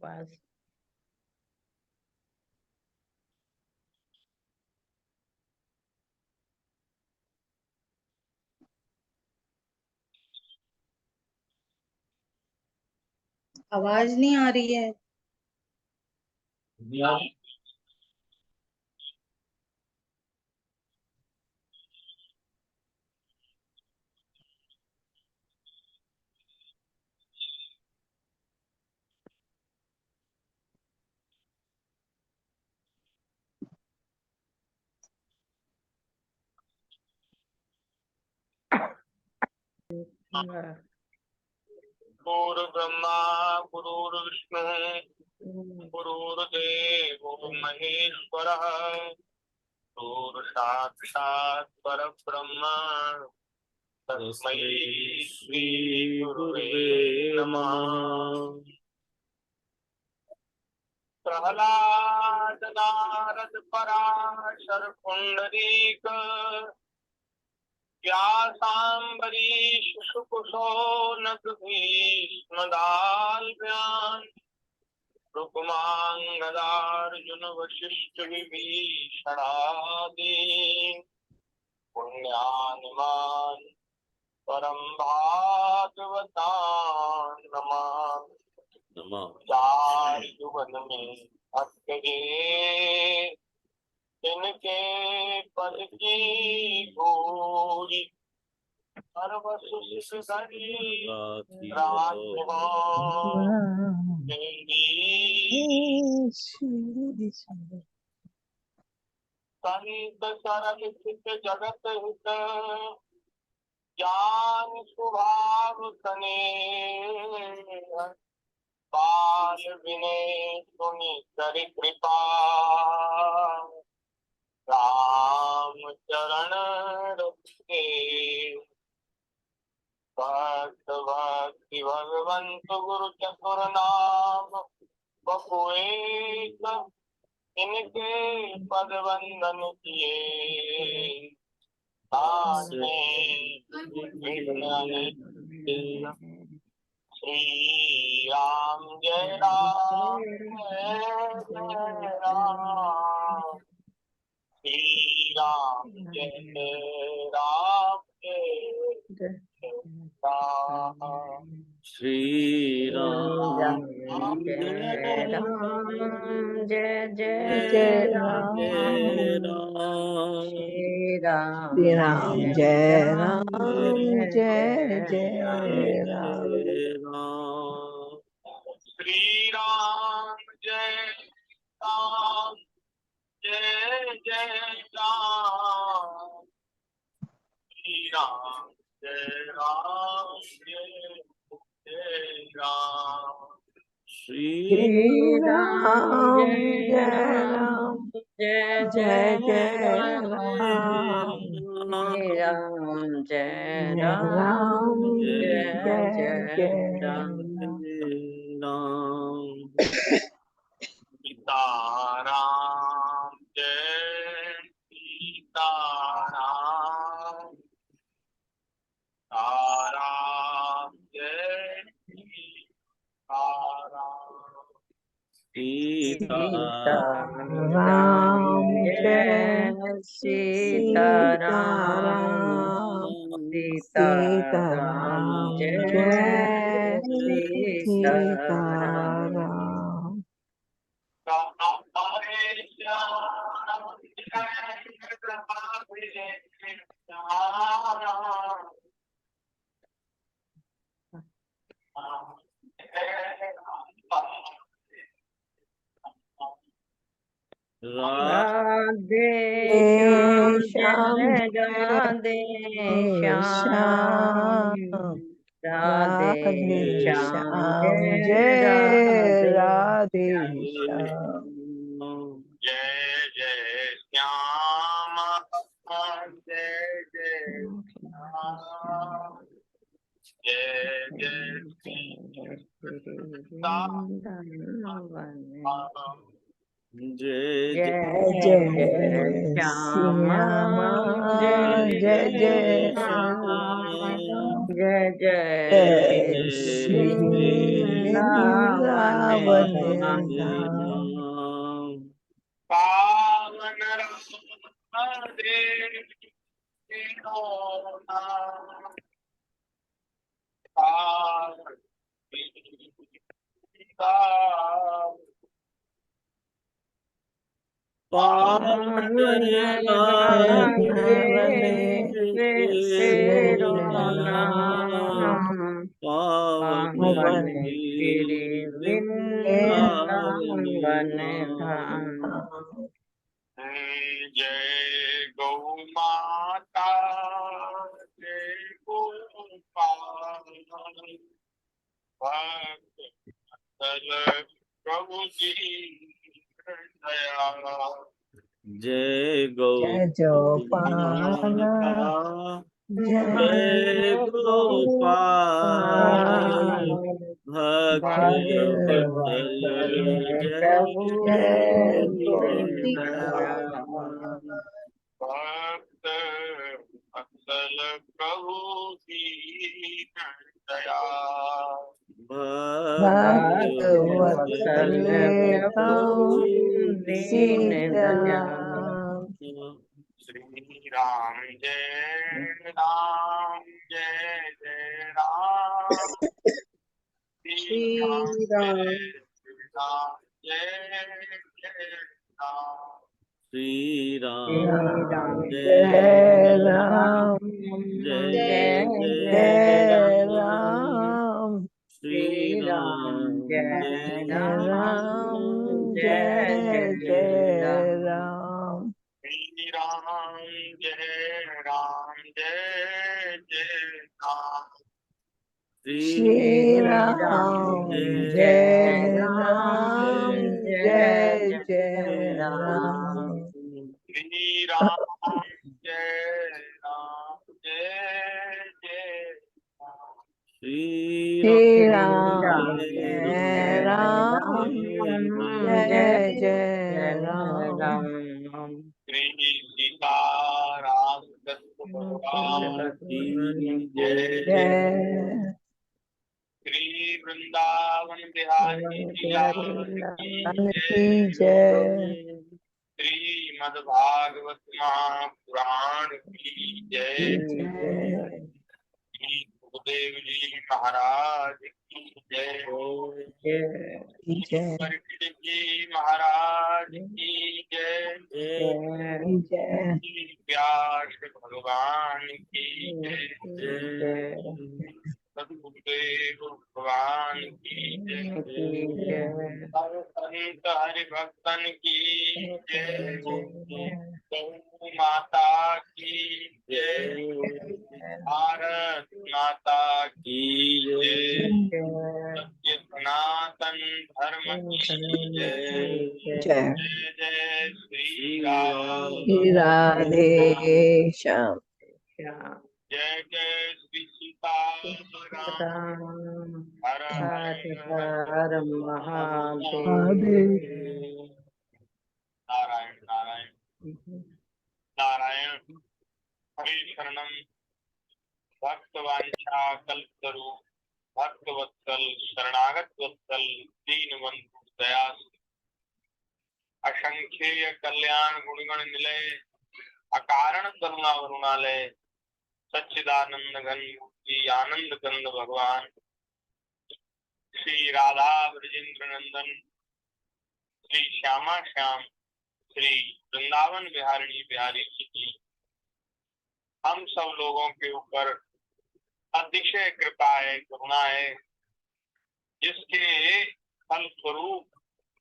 पास। आवाज नहीं आ रही है। गुरु ब्रह्मा गुरुर्विष्णु गुरुर्देवो महेश्वरः गुरु साक्षात् परब्रह्म तस्मै श्री गुरुवे नमः। प्रहलाद नारद पराशर पुंडरीक व्यासाम्बरीश शुकुशोनक भीष्मदाल्व्यान् रुक्माङ्गदार्जुन वशिष्ठ विभीषणादीन् पुण्यानिमान् परम भागवतान् नमामि। चार युगन में भक्तजे इनके पद की गोरी संत सरल चित जगत हित ज्ञान स्वभाव स्नेह बाल विनय सुनि कर कृपा राम चरण रखे भक्त भक्ति भगवंत गुरु चतुर नाम बपुएक इनके पद वंदन किए श्री राम जय राम जय राम श्री राम जय राम जय राम श्री राम जय राम जय जय राम श्री राम जय राम जय जय राम श्री राम जय राम जय जय राम श्री राम जय राम जय राम श्री राम जय राम जय जय राम श्री राम जय राम जय जय राम सीताराम जय सीताराम राम जय सीताराम जय सीताराम सीताराम जय सीताराम राधे श्याम जय राधे श्याम राधे श्याम जय राधे श्याम जय जय श्याम जय जय श्याम जय जय जय जय जय श्याम जय जय श्याम जय जय जय श्री वृंदावन वृंदावन धाम। धाम। पावन राधे कृष्ण पावन सीता पावन राधे तेरा नाम, पावन पावन श्री वृंदावन वृंदावन धाम। धाम। जय गौ माता जय गोपाल भक्त प्रभु जी दया जय गौ जय गोपाल माता, जय जय गोपाल भक्त वत्सल, जय जय दयाल। भक्त असल प्रभु की दया भक्त भगवत्सल प्रभु दीन दयाल। श्री राम जय राम जय जय राम श्री राम श्री राम जय जय राम श्री राम राम जय जय राम जय जय जय जय राम। राम। श्री राम जय जय राम जय जय जय राम। श्री राम जय राम जय जय राम श्री राम जय राम जय जय जय राम। श्री राम जय राम जय जय राम श्री श्री राम राम जय राम जय जय राम। श्री सीता रामचंद्र भगवान की जय जय श्री वृंदावन बिहारी जी लाल की की जय जय श्रीमद् भागवत महापुराण की जय जय श्री गुरुदेव जी महाराज की जय जय जय परीक्षित जी महाराज की जय जय श्री व्यास भगवान की जय जय सदगुरुदेव भगवान की जय सब संत हरि भक्तन की जय गौ माता की जय भारत माता की जय सत्य सनातन धर्म की जय जय जय जय श्री राम श्री राधे श्याम। जय जय श्री सीताराम हर हर महादेव। नारायण नारायण नारायण हरे शरणम भक्त वांछा कल्पतरु भक्त वत्सल शरणागत वत्सल दीन बंधु दया असंख्येय कल्याण गुणगण निलय अकारण करुणा वरुणालय सच्चिदानंद घन मूर्ति आनंद कंद भगवान श्री राधा ब्रजेंद्र नंदन श्री श्यामा श्याम श्री वृंदावन बिहारिणी बिहारी जी हम सब लोगों के ऊपर अतिशय कृपा है करुणा है जिसके फल स्वरूप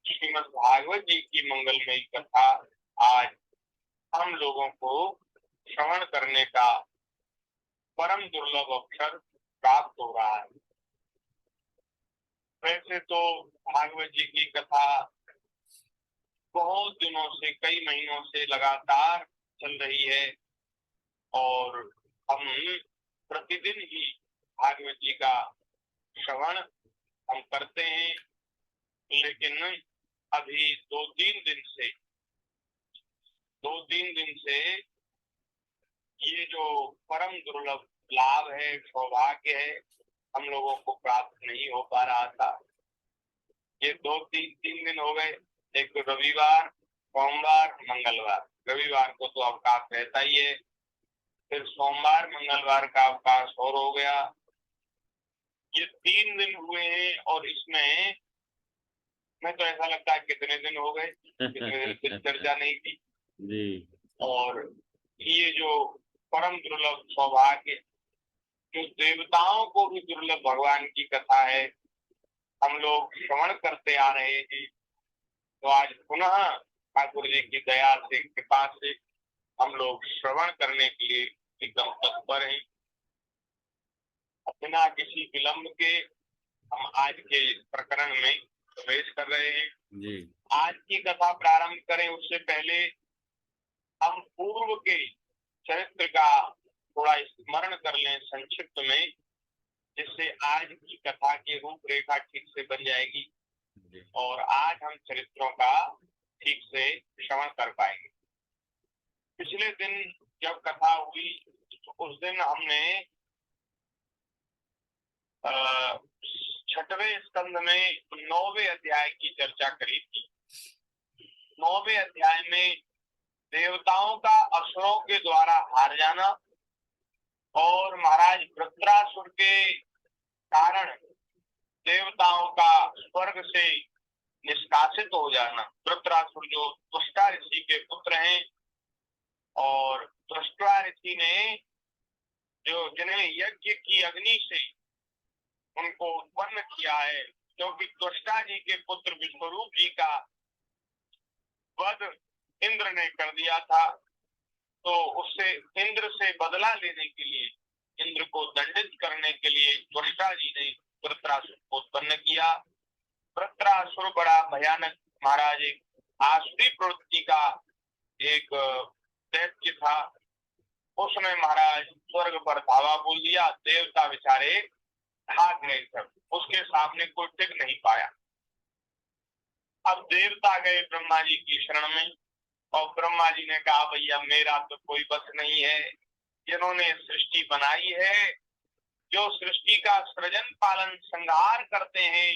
श्रीमद् भागवत जी की मंगलमयी कथा आज हम लोगों को श्रवण करने का परम दुर्लभ अवसर प्राप्त हो रहा है। वैसे तो भागवत जी की कथा बहुत दिनों से कई महीनों से लगातार चल रही है और हम प्रतिदिन ही भागवत जी का श्रवण हम करते हैं, लेकिन अभी दो तीन दिन से ये जो परम दुर्लभ लाभ है, सौभाग्य है, हम लोगों को प्राप्त नहीं हो पा रहा था। ये तीन दिन हो गए, एक तो रविवार, सोमवार, मंगलवार। रविवार को तो अवकाश रहता ही है, फिर सोमवार मंगलवार का अवकाश और हो गया। ये 3 दिन हुए हैं और इसमें मैं तो ऐसा लगता है कितने दिन हो गए, कितने दिन कुछ चर्चा नहीं की जी। और ये जो परम दुर्लभ सौभाग्य, जो देवताओं को भी दुर्लभ भगवान की कथा है, हम लोग श्रवण करते आ रहे हैं। तो आज पुनः ठाकुर जी की दया से, कृपा से हम लोग श्रवण करने के लिए एकदम तत्पर हैं। बिना किसी विलंब के हम आज के प्रकरण में प्रवेश कर रहे हैं। जी। आज की कथा प्रारंभ करें उससे पहले हम पूर्व के चरित्र का थोड़ा स्मरण कर लें संक्षिप्त में, जिससे आज की कथा की रूपरेखा ठीक से बन जाएगी और आज हम चरित्रों का ठीक से श्रवण कर पाएंगे। पिछले दिन जब कथा हुई तो उस दिन हमने 6वें स्कंद में 9वें अध्याय की चर्चा करी थी। 9वें अध्याय में देवताओं का असुरों के द्वारा हार जाना और महाराज वृत्रासुर के कारण देवताओं का स्वर्ग से निष्कासित हो जाना। वृत्रासुर जो त्वष्टा ऋषि के पुत्र हैं और त्वष्टा ऋषि ने जो जिन्हें यज्ञ की अग्नि से उनको उत्पन्न किया है, क्योंकि त्वष्टा जी के पुत्र विश्वरूप जी का वध इंद्र ने कर दिया था, तो उससे इंद्र से बदला लेने के लिए, इंद्र को दंडित करने के लिए त्वष्टा जी ने वृत्रासुर को उत्पन्न किया। वृत्रासुर बड़ा भयानक महाराज एक आसुरी प्रवृत्ति का एक दैत्य था। उसने महाराज स्वर्ग पर धावा बोल दिया, देवता बेचारे भाग गए, सब उसके सामने कोई टिक नहीं पाया। अब देवता गए ब्रह्मा जी की शरण में और ब्रह्मा जी ने कहा भैया मेरा तो कोई बस नहीं है, जिन्होंने सृष्टि बनाई है, जो सृष्टि का सृजन पालन संहार करते हैं,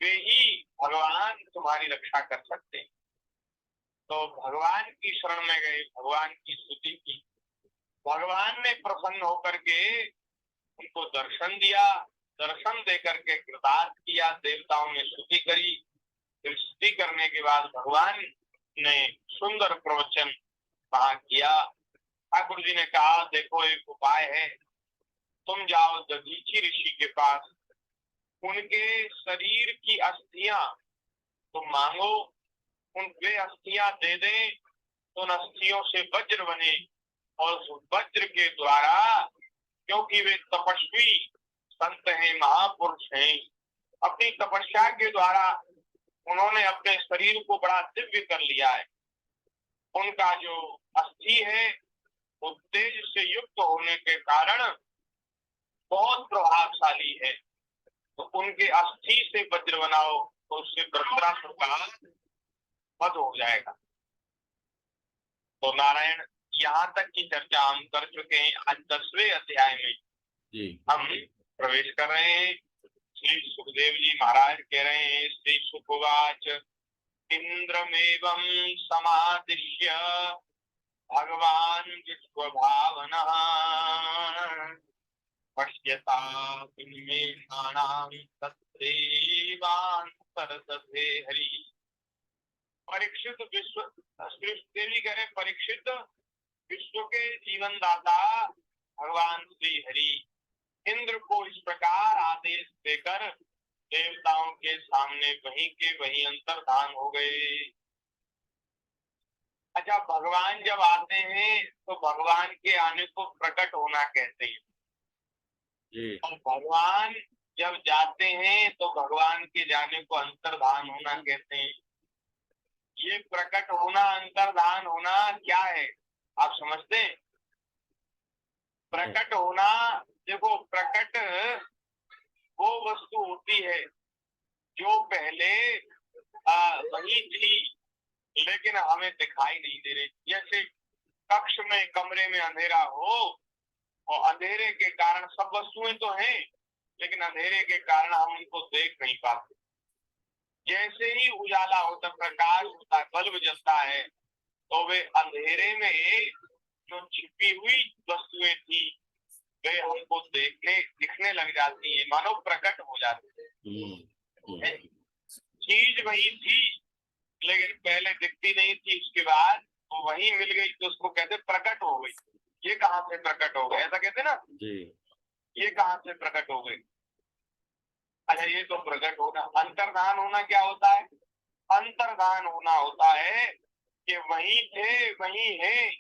वे ही भगवान तुम्हारी रक्षा कर सकते हैं। तो भगवान की शरण में गए, भगवान की स्तुति की, भगवान ने प्रसन्न होकर के उनको दर्शन दिया, दर्शन देकर के कृतार्थ किया। देवताओं ने स्तुति करी, फिर स्तुति करने के बाद भगवान ने सुंदर प्रवचन कहा किया। ठाकुर जी ने कहा देखो एक उपाय है, तुम जाओ दधीची ऋषि के पास, उनके शरीर की अस्थियां तुम मांगो, वे अस्थियां दे दें तो उन अस्थियों से वज्र बने और वज्र के द्वारा, क्योंकि वे तपस्वी संत हैं, महापुरुष हैं, अपनी तपस्या के द्वारा उन्होंने अपने शरीर को बड़ा दिव्य कर लिया है। उनका जो अस्थि है वो तेज से युक्त होने के कारण बहुत प्रभावशाली है, तो उनके अस्थि से वज्र बनाओ तो उससे वृत्रासुर का वध हो जाएगा। तो नारायण यहाँ तक की चर्चा हम कर चुके हैं। आज 10वें अध्याय में हम प्रवेश कर रहे हैं। श्री सुखदेव जी महाराज कह रहे हैं, श्री सुखवाच इंद्रमेवं समादिश्य भगवान विश्वभावनः पश्यता पिन्मेषाणां तत्रैवान्तर्दधे हरि। परीक्षित विश्व, श्री देवी कह रहे परीक्षित विश्व के जीवन दाता भगवान श्री हरि इंद्र को इस प्रकार आदेश देकर देवताओं के सामने वहीं के वहीं अंतर्धान हो गए। अच्छा, भगवान जब आते हैं तो भगवान के आने को प्रकट होना कहते हैं, और भगवान जब जाते हैं तो भगवान के जाने को अंतर्धान होना कहते हैं। ये प्रकट होना, अंतर्धान होना क्या है आप समझते हैं? प्रकट होना, देखो प्रकट वो वस्तु होती है जो पहले वही थी लेकिन हमें दिखाई नहीं दे रही। जैसे कक्ष में, कमरे में अंधेरा हो और अंधेरे के कारण सब वस्तुएं तो हैं, लेकिन अंधेरे के कारण हम उनको देख नहीं पाते। जैसे ही उजाला होता, प्रकाश होता है, बल्ब जलता है, तो वे अंधेरे में जो छिपी हुई वस्तुएं थी वे हमको दिखने लग जाती है, मानो प्रकट हो जाती है। चीज वही थी लेकिन पहले दिखती नहीं थी, उसके बाद वो वही मिल गई तो उसको कहते प्रकट हो गई। ये कहाँ से प्रकट हो गए, ऐसा कहते ना जी। ये कहाँ से प्रकट हो गई। अच्छा, ये तो प्रकट होना। अंतर्धान होना क्या होता है? अंतर्धान होना होता है कि वही थे वही है,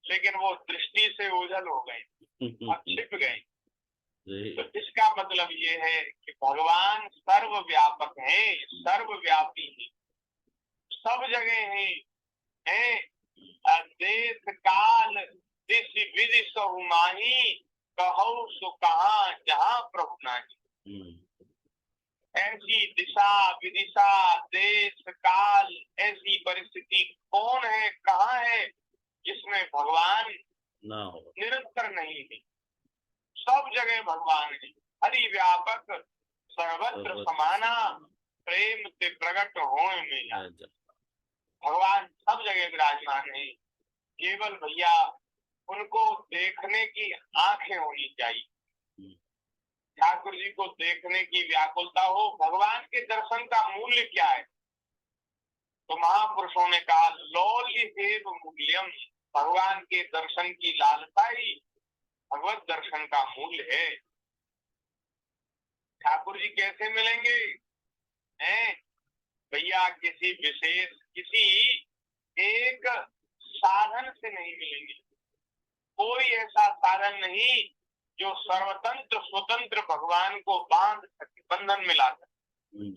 लेकिन वो दृष्टि से ओझल हो गए, अब छिप गए। तो इसका मतलब ये है कि भगवान सर्वव्यापक है, सर्वव्यापी है, सब जगह है। देश काल दिश विधि सहु माही, कहौ सो कहाँ जहाँ प्रभु नाही। ऐसी दिशा विदिशा देश काल ऐसी परिस्थिति कौन है, कहाँ है जिसमें भगवान ना हो, निरंतर नहीं है। सब जगह भगवान है। हरि व्यापक सर्वत्र समाना, प्रेम से प्रकट होए में जाना। भगवान सब जगह विराजमान है। केवल भैया उनको देखने की आंखें होनी चाहिए, ठाकुर जी को देखने की व्याकुलता हो। भगवान के दर्शन का मूल्य क्या है? तो महापुरुषों ने कहा लौल्य एव मूल्यम, भगवान के दर्शन की लालसा ही भगवत दर्शन का मूल्य है। ठाकुर जी कैसे मिलेंगे? हैं भैया किसी विशेष किसी एक साधन से नहीं मिलेंगे। कोई ऐसा साधन नहीं जो सर्वतंत्र स्वतंत्र भगवान को बांध सके, बंधन मिला सके।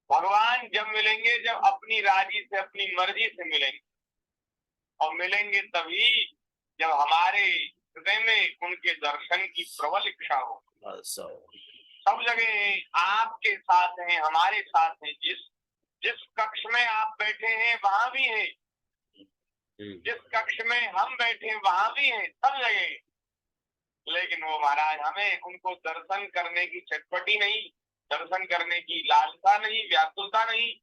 भगवान जब मिलेंगे जब अपनी राजी से अपनी मर्जी से मिलेंगे, और मिलेंगे तभी जब हमारे हृदय में उनके दर्शन की प्रबल इच्छा हो। सब जगह आपके साथ हैं, हमारे साथ हैं। जिस कक्ष में आप बैठे हैं वहां भी है, जिस कक्ष में हम बैठे वहां भी है, सब जगह। लेकिन वो महाराज हमें उनको दर्शन करने की चटपटी नहीं, दर्शन करने की लालसा नहीं, व्याकुलता नहीं।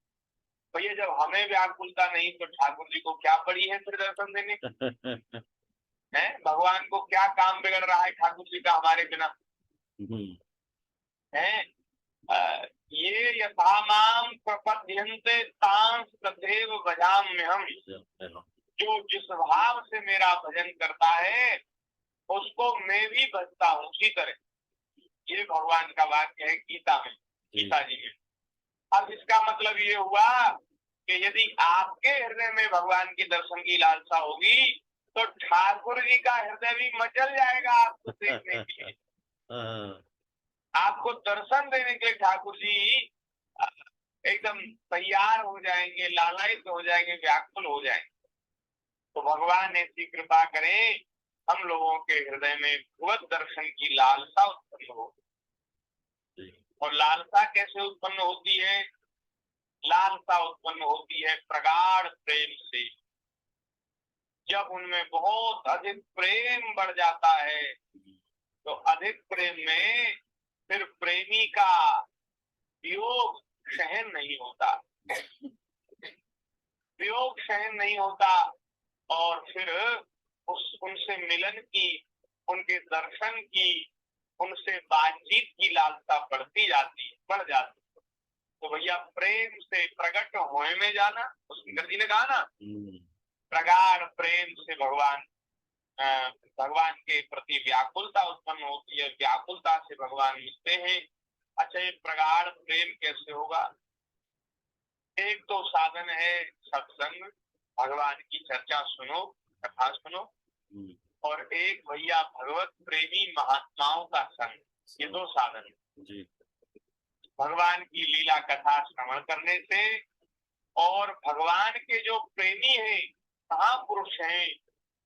भैया जब हमें व्याकुलता नहीं तो ठाकुर जी को क्या पड़ी है फिर दर्शन देने की? है भगवान को क्या काम बिगड़ रहा है ठाकुर जी का हमारे बिना? है ये यथा माम प्रपद्यन्ते तांस तथैव भजाम्यहम्, जो जिस भाव से मेरा भजन करता है उसको मैं भी भजता हूँ उसी तरह। ये भगवान का वाक्य है गीता में, गीता जी में। अब इसका मतलब ये हुआ कि यदि आपके हृदय में भगवान के दर्शन की लालसा होगी तो ठाकुर जी का हृदय भी मचल जाएगा आपको देखने के लिए, आपको दर्शन देने के लिए ठाकुर जी एकदम तैयार हो जाएंगे, लालायित हो जाएंगे, व्याकुल हो जाएंगे। तो भगवान ऐसी कृपा करें हम लोगों के हृदय में भगवत दर्शन की लालसा उत्पन्न हो। और लालसा कैसे उत्पन्न होती है? लालसा उत्पन्न होती है प्रगाढ़ प्रेम से। जब उनमें बहुत अधिक प्रेम बढ़ जाता है तो अधिक प्रेम में फिर प्रेमी का वियोग सहन नहीं होता, वियोग सहन नहीं होता, और फिर उनसे मिलन की, उनके दर्शन की, उनसे बातचीत की लालसा बढ़ती जाती है, बढ़ जाती है। तो भैया प्रेम से प्रकट होए में जाना, सुंदर जी ने कहा ना, प्रगाढ़ प्रेम से भगवान के प्रति व्याकुलता उत्पन्न होती है, व्याकुलता से भगवान मिलते हैं। अच्छा, ये प्रगाढ़ प्रेम कैसे होगा? एक तो साधन है सत्संग, भगवान की चर्चा सुनो, कथा सुनो, और एक भैया भगवत प्रेमी महात्माओं का संग। ये दो साधन है भगवान की लीला कथा श्रवण करने से, और भगवान के जो प्रेमी हैं, महापुरुष हैं,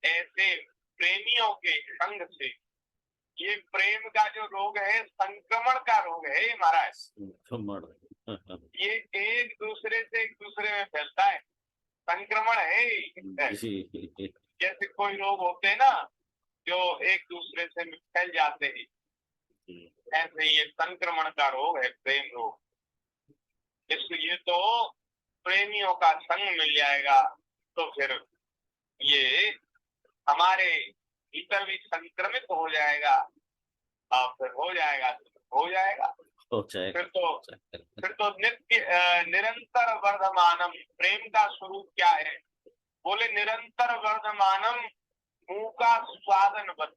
ऐसे प्रेमियों के संग से। ये प्रेम का जो रोग है संक्रमण का रोग है महाराज, ये एक दूसरे से एक दूसरे में फैलता है, संक्रमण है। जैसे कोई लोग होते हैं ना, जो एक दूसरे से फैल जाते हैं। ऐसे ये संक्रमण का रोग है, प्रेम रोग। इसलिए तो प्रेमियों का संग मिल जाएगा तो फिर ये हमारे भीतर भी संक्रमित हो जाएगा और फिर हो जाएगा फिर तो नित्य निरंतर वर्धमानम। प्रेम का स्वरूप क्या है? बोले निरंतर वर्धमानम मुंह का स्वादन बन।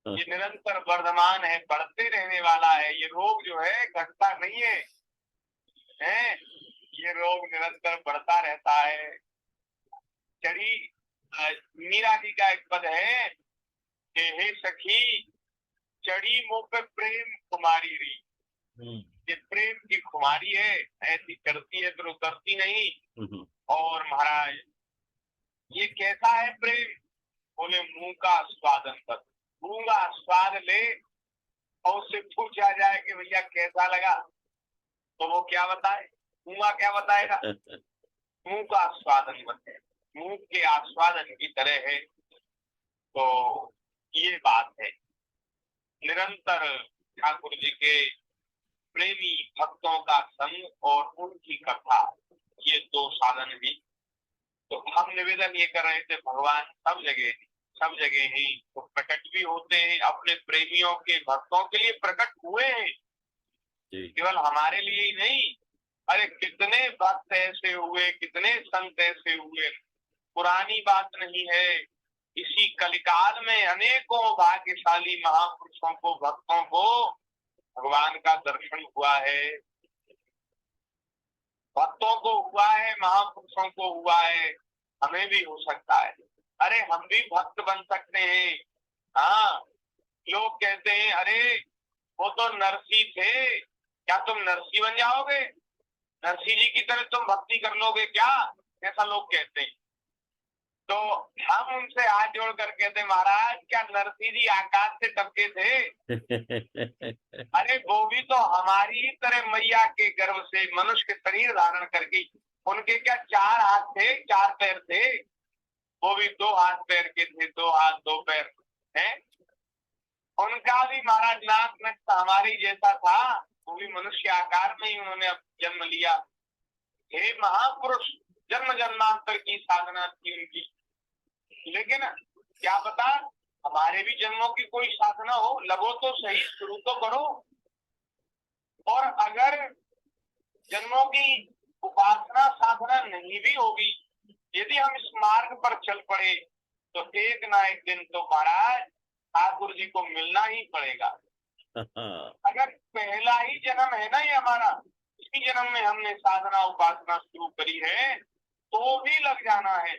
ये निरंतर वर्धमान है, बढ़ते रहने वाला है। ये रोग जो है घटता नहीं है, ये रोग निरंतर बढ़ता रहता है। चढ़ी मीरा जी का एक पद है कि हे सखी चढ़ी मुंह पे प्रेम कुमारी री। ये प्रेम की खुमारी है, ऐसी चढ़ती है फिर उतरती नहीं। और महाराज ये कैसा है प्रेम? बोले मुंह का स्वादन कर। मुंह का स्वाद ले और उससे पूछा जाए कि भैया कैसा लगा, तो वो क्या बताए? मुंह क्या बताएगा? मुंह का आस्वादन बने, मुंह के आस्वादन की तरह है। तो ये बात है। निरंतर ठाकुर जी के प्रेमी भक्तों का संग और उनकी कथा, ये दो साधन भी। तो हम निवेदन ये कर रहे थे, भगवान सब जगह ही तो प्रकट भी होते हैं, अपने प्रेमियों के भक्तों के लिए प्रकट हुए हैं, केवल हमारे लिए ही नहीं। अरे कितने भक्त ऐसे हुए, कितने संत ऐसे हुए, पुरानी बात नहीं है। इसी कलिकाल में अनेकों भाग्यशाली महापुरुषों को, भक्तों को भगवान का दर्शन हुआ है, भक्तों को हुआ है, महापुरुषों को हुआ है, हमें भी हो सकता है। अरे हम भी भक्त बन सकते हैं। हाँ, लोग कहते हैं अरे वो तो नरसी थे, क्या तुम नरसी बन जाओगे? नरसी जी की तरह तुम भक्ति कर लोगे क्या? ऐसा लोग कहते हैं। तो हम उनसे हाथ जोड़ कर कहते महाराज क्या नरसी जी आकाश से टपके थे? अरे वो भी तो हमारी तरह मैया के गर्भ से मनुष्य के शरीर धारण करके, उनके क्या 4 हाथ थे, 4 पैर थे? वो भी 2 हाथ पैर के थे, 2 हाथ 2 पैर हैं। उनका भी महाराज नाक में हमारी जैसा था, वो भी मनुष्य आकार में ही उन्होंने अब जन्म लिया। हे महापुरुष, जन्म जन्मांतर की साधना थी उनकी, लेकिन क्या पता हमारे भी जन्मों की कोई साधना हो। लगो तो सही, शुरू तो करो। और अगर जन्मों की उपासना साधना नहीं भी होगी, यदि हम इस मार्ग पर चल पड़े तो एक ना एक दिन तो महाराज ठाकुर जी को मिलना ही पड़ेगा। अगर पहला ही जन्म है ना ये हमारा, इसी जन्म में हमने साधना उपासना शुरू करी है, तो भी लग जाना है।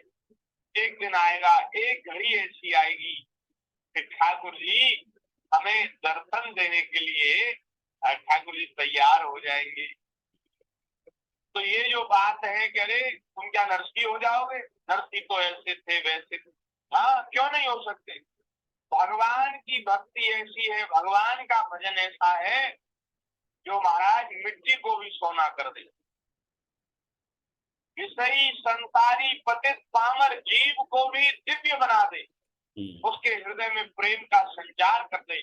एक दिन आएगा, एक घड़ी ऐसी आएगी कि ठाकुर जी हमें दर्शन देने के लिए ठाकुर जी तैयार हो जाएंगे। तो ये जो बात है कि अरे तुम क्या नरसी हो जाओगे? नरसी तो ऐसे थे वैसे थे। हाँ, क्यों नहीं हो सकते? भगवान की भक्ति ऐसी है, भगवान का भजन ऐसा है जो महाराज मिट्टी को भी सोना कर दे। विषयी संसारी पतित पामर जीव को भी दिव्य बना दे, उसके हृदय में प्रेम का संचार कर दे।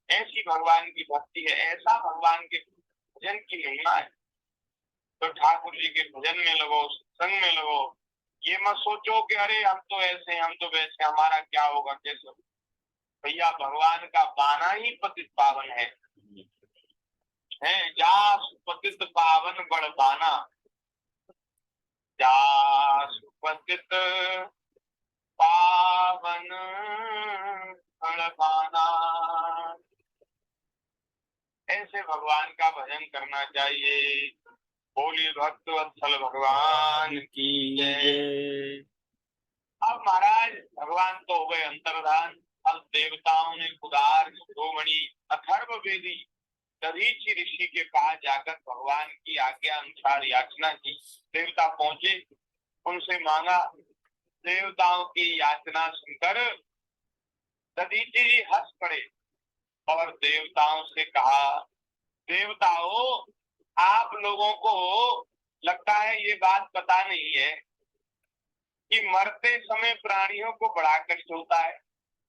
ऐसी भगवान की भक्ति है, ऐसा भगवान के भजन की महिमा है। तो ठाकुर जी के भजन में लगो, संग में लगो। ये मत सोचो कि अरे हम तो ऐसे, हम तो वैसे, हमारा क्या होगा, कैसे। भैया भगवान का बाना ही पतित पावन है। जास पतित पावन बड़ बाना, जास पतित पावन बड़ बाना। ऐसे भगवान का भजन करना चाहिए। बोली भक्त वत्सल भगवान की जय। अब महाराज भगवान तो हो गए अंतर्धान। अब देवताओं ने कुदार शिरोमणि अथर्ववेदी दधीचि ऋषि के पास जाकर भगवान की आज्ञा अनुसार याचना की। देवता पहुंचे, उनसे मांगा। देवताओं की याचना सुनकर दधीचि जी हंस पड़े और देवताओं से कहा, देवताओं आप लोगों को लगता है ये बात पता नहीं है कि मरते समय प्राणियों को बड़ा कष्ट होता है।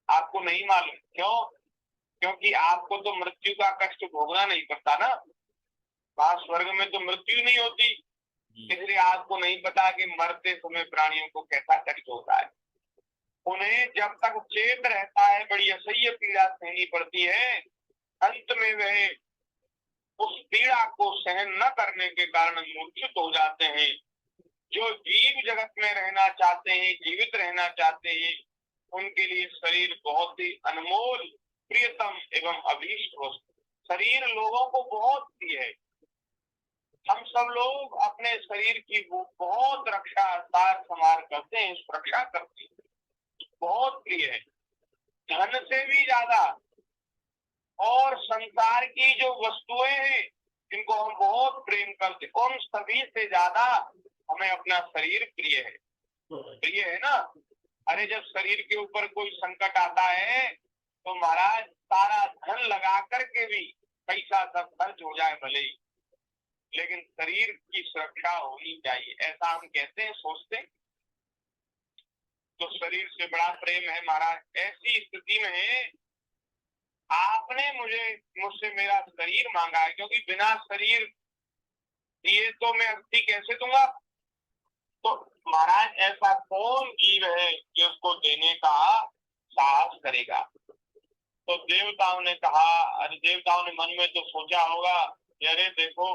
आपको नहीं मालूम। क्यों? क्योंकि आपको तो मृत्यु का कष्ट भोगना नहीं पड़ता ना। वहां स्वर्ग में तो मृत्यु नहीं होती, इसलिए आपको नहीं पता कि मरते समय प्राणियों को कैसा कष्ट होता है। उन्हें जब तक चेत रहता है बड़ी असह्य पीड़ा सहनी पड़ती है। अंत में वह उस पीड़ा को सहन न करने के कारण मूर्छित हो जाते हैं। जो जीव जगत में रहना चाहते हैं, जीवित रहना चाहते हैं, उनके लिए शरीर बहुत ही अनमोल, प्रियतम एवं अभीष्ट वस्तु। शरीर लोगों को बहुत प्रिय है। हम सब लोग अपने शरीर की वो बहुत रक्षा सार संभाल करते हैं, सुरक्षा करते हैं, बहुत प्रिय है, धन से भी ज्यादा। और संसार की जो वस्तुएं हैं जिनको हम बहुत प्रेम करते, उन सभी से ज्यादा हमें अपना शरीर प्रिय है। प्रिय है ना। अरे जब शरीर के ऊपर कोई संकट आता है तो महाराज सारा धन लगा करके भी पैसा सब खर्च हो जाए भले ही, लेकिन शरीर की सुरक्षा होनी चाहिए, ऐसा हम कहते हैं, सोचते हैं। तो शरीर से बड़ा प्रेम है महाराज। ऐसी स्थिति में आपने मुझसे मेरा शरीर मांगा है, क्योंकि बिना शरीर दिए तो मैं अस्थि कैसे दूंगा। तो महाराज ऐसा कौन जीव है कि उसको देने का साहस करेगा। तो देवताओं ने कहा, अरे देवताओं ने मन में तो सोचा होगा, अरे देखो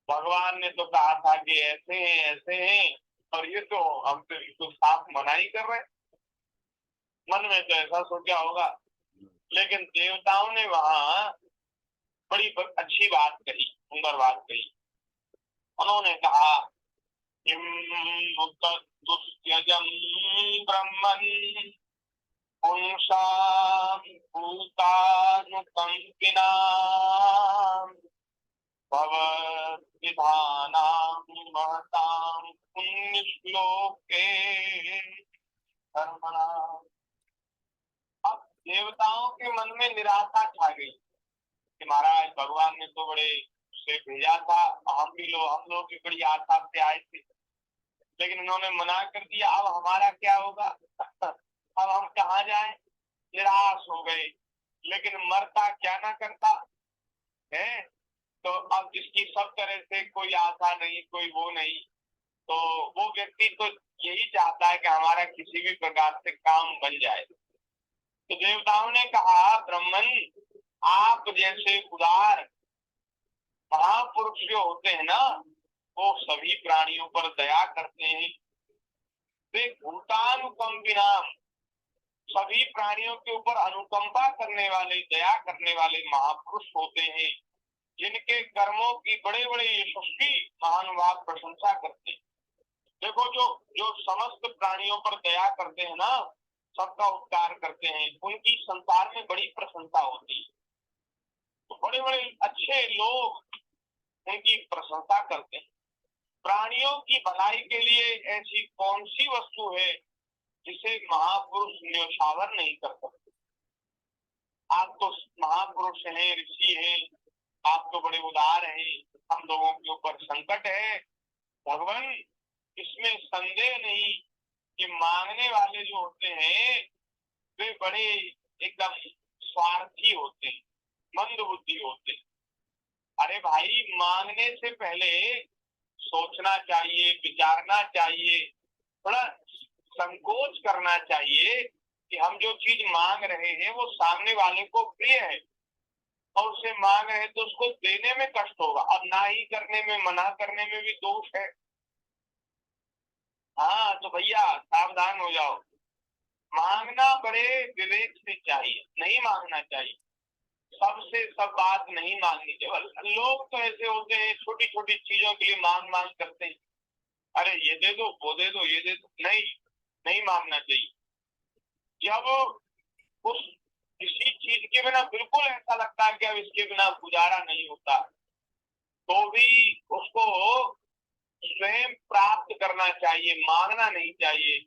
भगवान ने तो कहा था कि ऐसे हैं और ये तो हमसे तो साफ मना ही कर रहे। मन में तो ऐसा सोचा होगा। लेकिन देवताओं ने वहां बड़ी अच्छी बात कही, सुंदर बात कही। उन्होंने कहा दुष्त्यजम ब्रह्मन् पुंसां भूतानुकंपिनां भवद्विधानां महतां पुण्यश्लोके कर्मणाम्। अब देवताओं के मन में निराशा छा गई कि महाराज भगवान ने तो बड़े से भेजा था, हम लोग भी बड़ी आशा से आए थे, लेकिन उन्होंने मना कर दिया। अब हमारा क्या होगा? अब हम कहाँ जाएं? निराश हो गए। लेकिन मरता क्या ना करता है। तो अब जिसकी सब तरह से कोई आशा नहीं, कोई वो नहीं, तो वो व्यक्ति तो यही चाहता है कि हमारा किसी भी प्रकार से काम बन जाए। तो देवताओं ने कहा, ब्राह्मण आप जैसे उदार महापुरुष जो होते हैं ना, वो सभी प्राणियों पर दया करते हैं। वे भूतानुकंपिनाम, सभी प्राणियों के ऊपर अनुकंपा करने वाले, दया करने वाले महापुरुष होते हैं, जिनके कर्मों की बड़े बड़े यशस्वी महानुभाव प्रशंसा करते हैं। देखो जो समस्त प्राणियों पर दया करते हैं ना, सबका उपकार करते हैं, उनकी संसार में बड़ी प्रशंसा होती है। तो बड़े बड़े अच्छे लोग उनकी प्रशंसा करते हैं। प्राणियों की भलाई के लिए ऐसी कौन सी वस्तु है जिसे महापुरुष न्योछावर नहीं कर सकते। आप तो महापुरुष हैं, ऋषि हैं, आप तो बड़े उदार हैं, हम लोगों के ऊपर संकट है भगवान, इसमें संदेह नहीं कि मांगने वाले जो होते हैं वे बड़े एकदम स्वार्थी होते हैं, मंद बुद्धि होते हैं। अरे भाई, मांगने से पहले सोचना चाहिए, विचारना चाहिए, थोड़ा संकोच करना चाहिए कि हम जो चीज मांग रहे हैं वो सामने वाले को प्रिय है और उसे मांग रहे हैं तो उसको देने में कष्ट होगा। अब ना ही करने में, मना करने में भी दोष है। हाँ तो भैया सावधान हो जाओ। मांगना बड़े विवेक से चाहिए, नहीं मांगना चाहिए। सबसे सब बात नहीं मांगनी चाहिए। लोग तो ऐसे होते हैं, छोटी छोटी चीजों के लिए मांग करते हैं। अरे ये दे दो, वो दे दो, ये दे दो। नहीं मांगना चाहिए। जब उस किसी चीज के बिना बिल्कुल ऐसा लगता है कि अब इसके बिना गुजारा नहीं होता, तो भी उसको स्वयं प्राप्त करना चाहिए, मांगना नहीं चाहिए।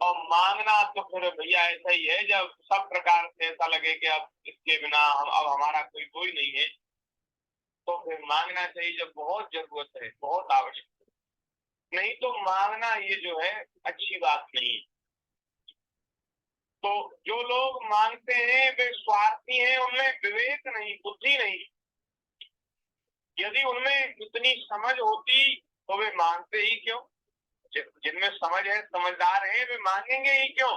और मांगना तो फिर भैया ऐसा ही है, जब सब प्रकार से ऐसा लगे कि अब इसके बिना अब हमारा कोई नहीं है, तो फिर मांगना चाहिए जब बहुत जरूरत है, बहुत आवश्यक। नहीं तो मांगना ये जो है अच्छी बात नहीं है। तो जो लोग मांगते हैं वे स्वार्थी हैं, उनमें विवेक नहीं, बुद्धि नहीं। यदि उनमें इतनी समझ होती तो वे मांगते ही क्यों? जिनमें समझ है, समझदार है, वे मांगेंगे ही क्यों?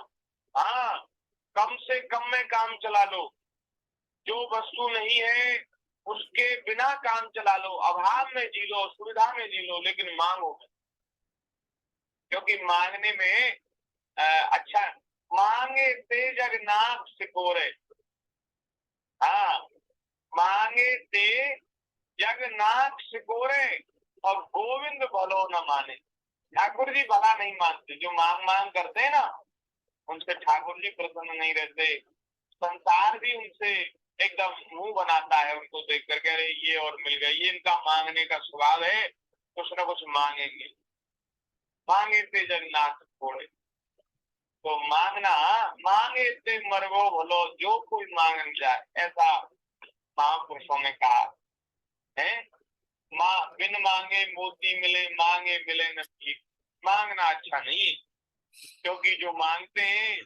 हाँ, कम से कम में काम चला लो, जो वस्तु नहीं है उसके बिना काम चला लो, अभाव में जी लो, सुविधा में जी लो, लेकिन मांगो, क्योंकि मांगने में अच्छा, मांगे ते जग नाथ सिकोरे। हाँ, मांगे ते जगन्नाथ सिकोरे और गोविंद भलो न माने। ठाकुर जी भला नहीं मानते, जो मांग मांग करते हैं ना, उनसे ठाकुर जी प्रसन्न नहीं रहते। संसार भी उनसे एकदम मुंह बनाता है, उनको देख करके, अरे ये और मिल गए, ये इनका मांगने का स्वभाव है, कुछ ना कुछ मांगेंगे। मांगे ते जगन्नाथ सिकोरे, तो मांगना, मांगे ते मरगो भलो, जो कोई मांग जाए, ऐसा महापुरुषों ने कहा है। बिन मांगे मोती मिले, मांगे मिले न भीख। मांगना अच्छा नहीं है, क्योंकि जो मांगते हैं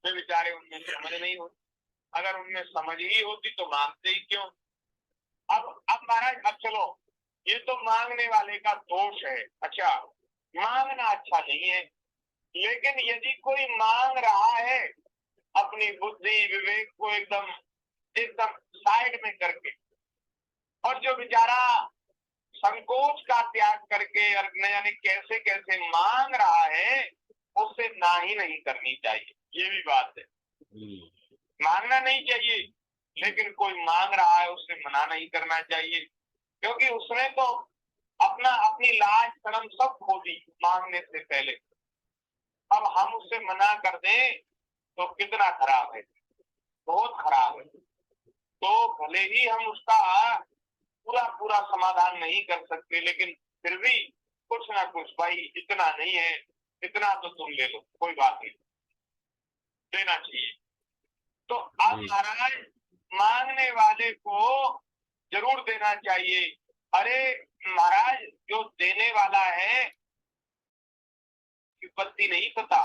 वे बेचारे, उनमें समझ नहीं होती। अगर उनमें समझ ही होती तो मांगते ही क्यों? अब महाराज, अब चलो, ये तो मांगने वाले का दोष है। अच्छा, मांगना अच्छा नहीं है, लेकिन यदि कोई मांग रहा है अपनी बुद्धि विवेक को एकदम एकदम साइड में करके, और जो बेचारा संकोच का त्याग करके और न जाने कैसे कैसे मांग रहा है, उससे ना ही नहीं करनी चाहिए। ये भी बात है, मांगना नहीं चाहिए, लेकिन कोई मांग रहा है उससे मना नहीं करना चाहिए, क्योंकि उसने तो अपनी लाज शर्म सब खो दी मांगने से पहले। अब हम उससे मना कर दें तो कितना खराब है, बहुत खराब है। तो भले ही हम उसका पूरा पूरा समाधान नहीं कर सकते, लेकिन फिर भी कुछ ना कुछ, भाई इतना नहीं है, इतना तो तुम ले लो, कोई बात नहीं, देना चाहिए। तो अब महाराज, मांगने वाले को जरूर देना चाहिए। अरे महाराज, जो देने वाला है विपत्ति नहीं पता,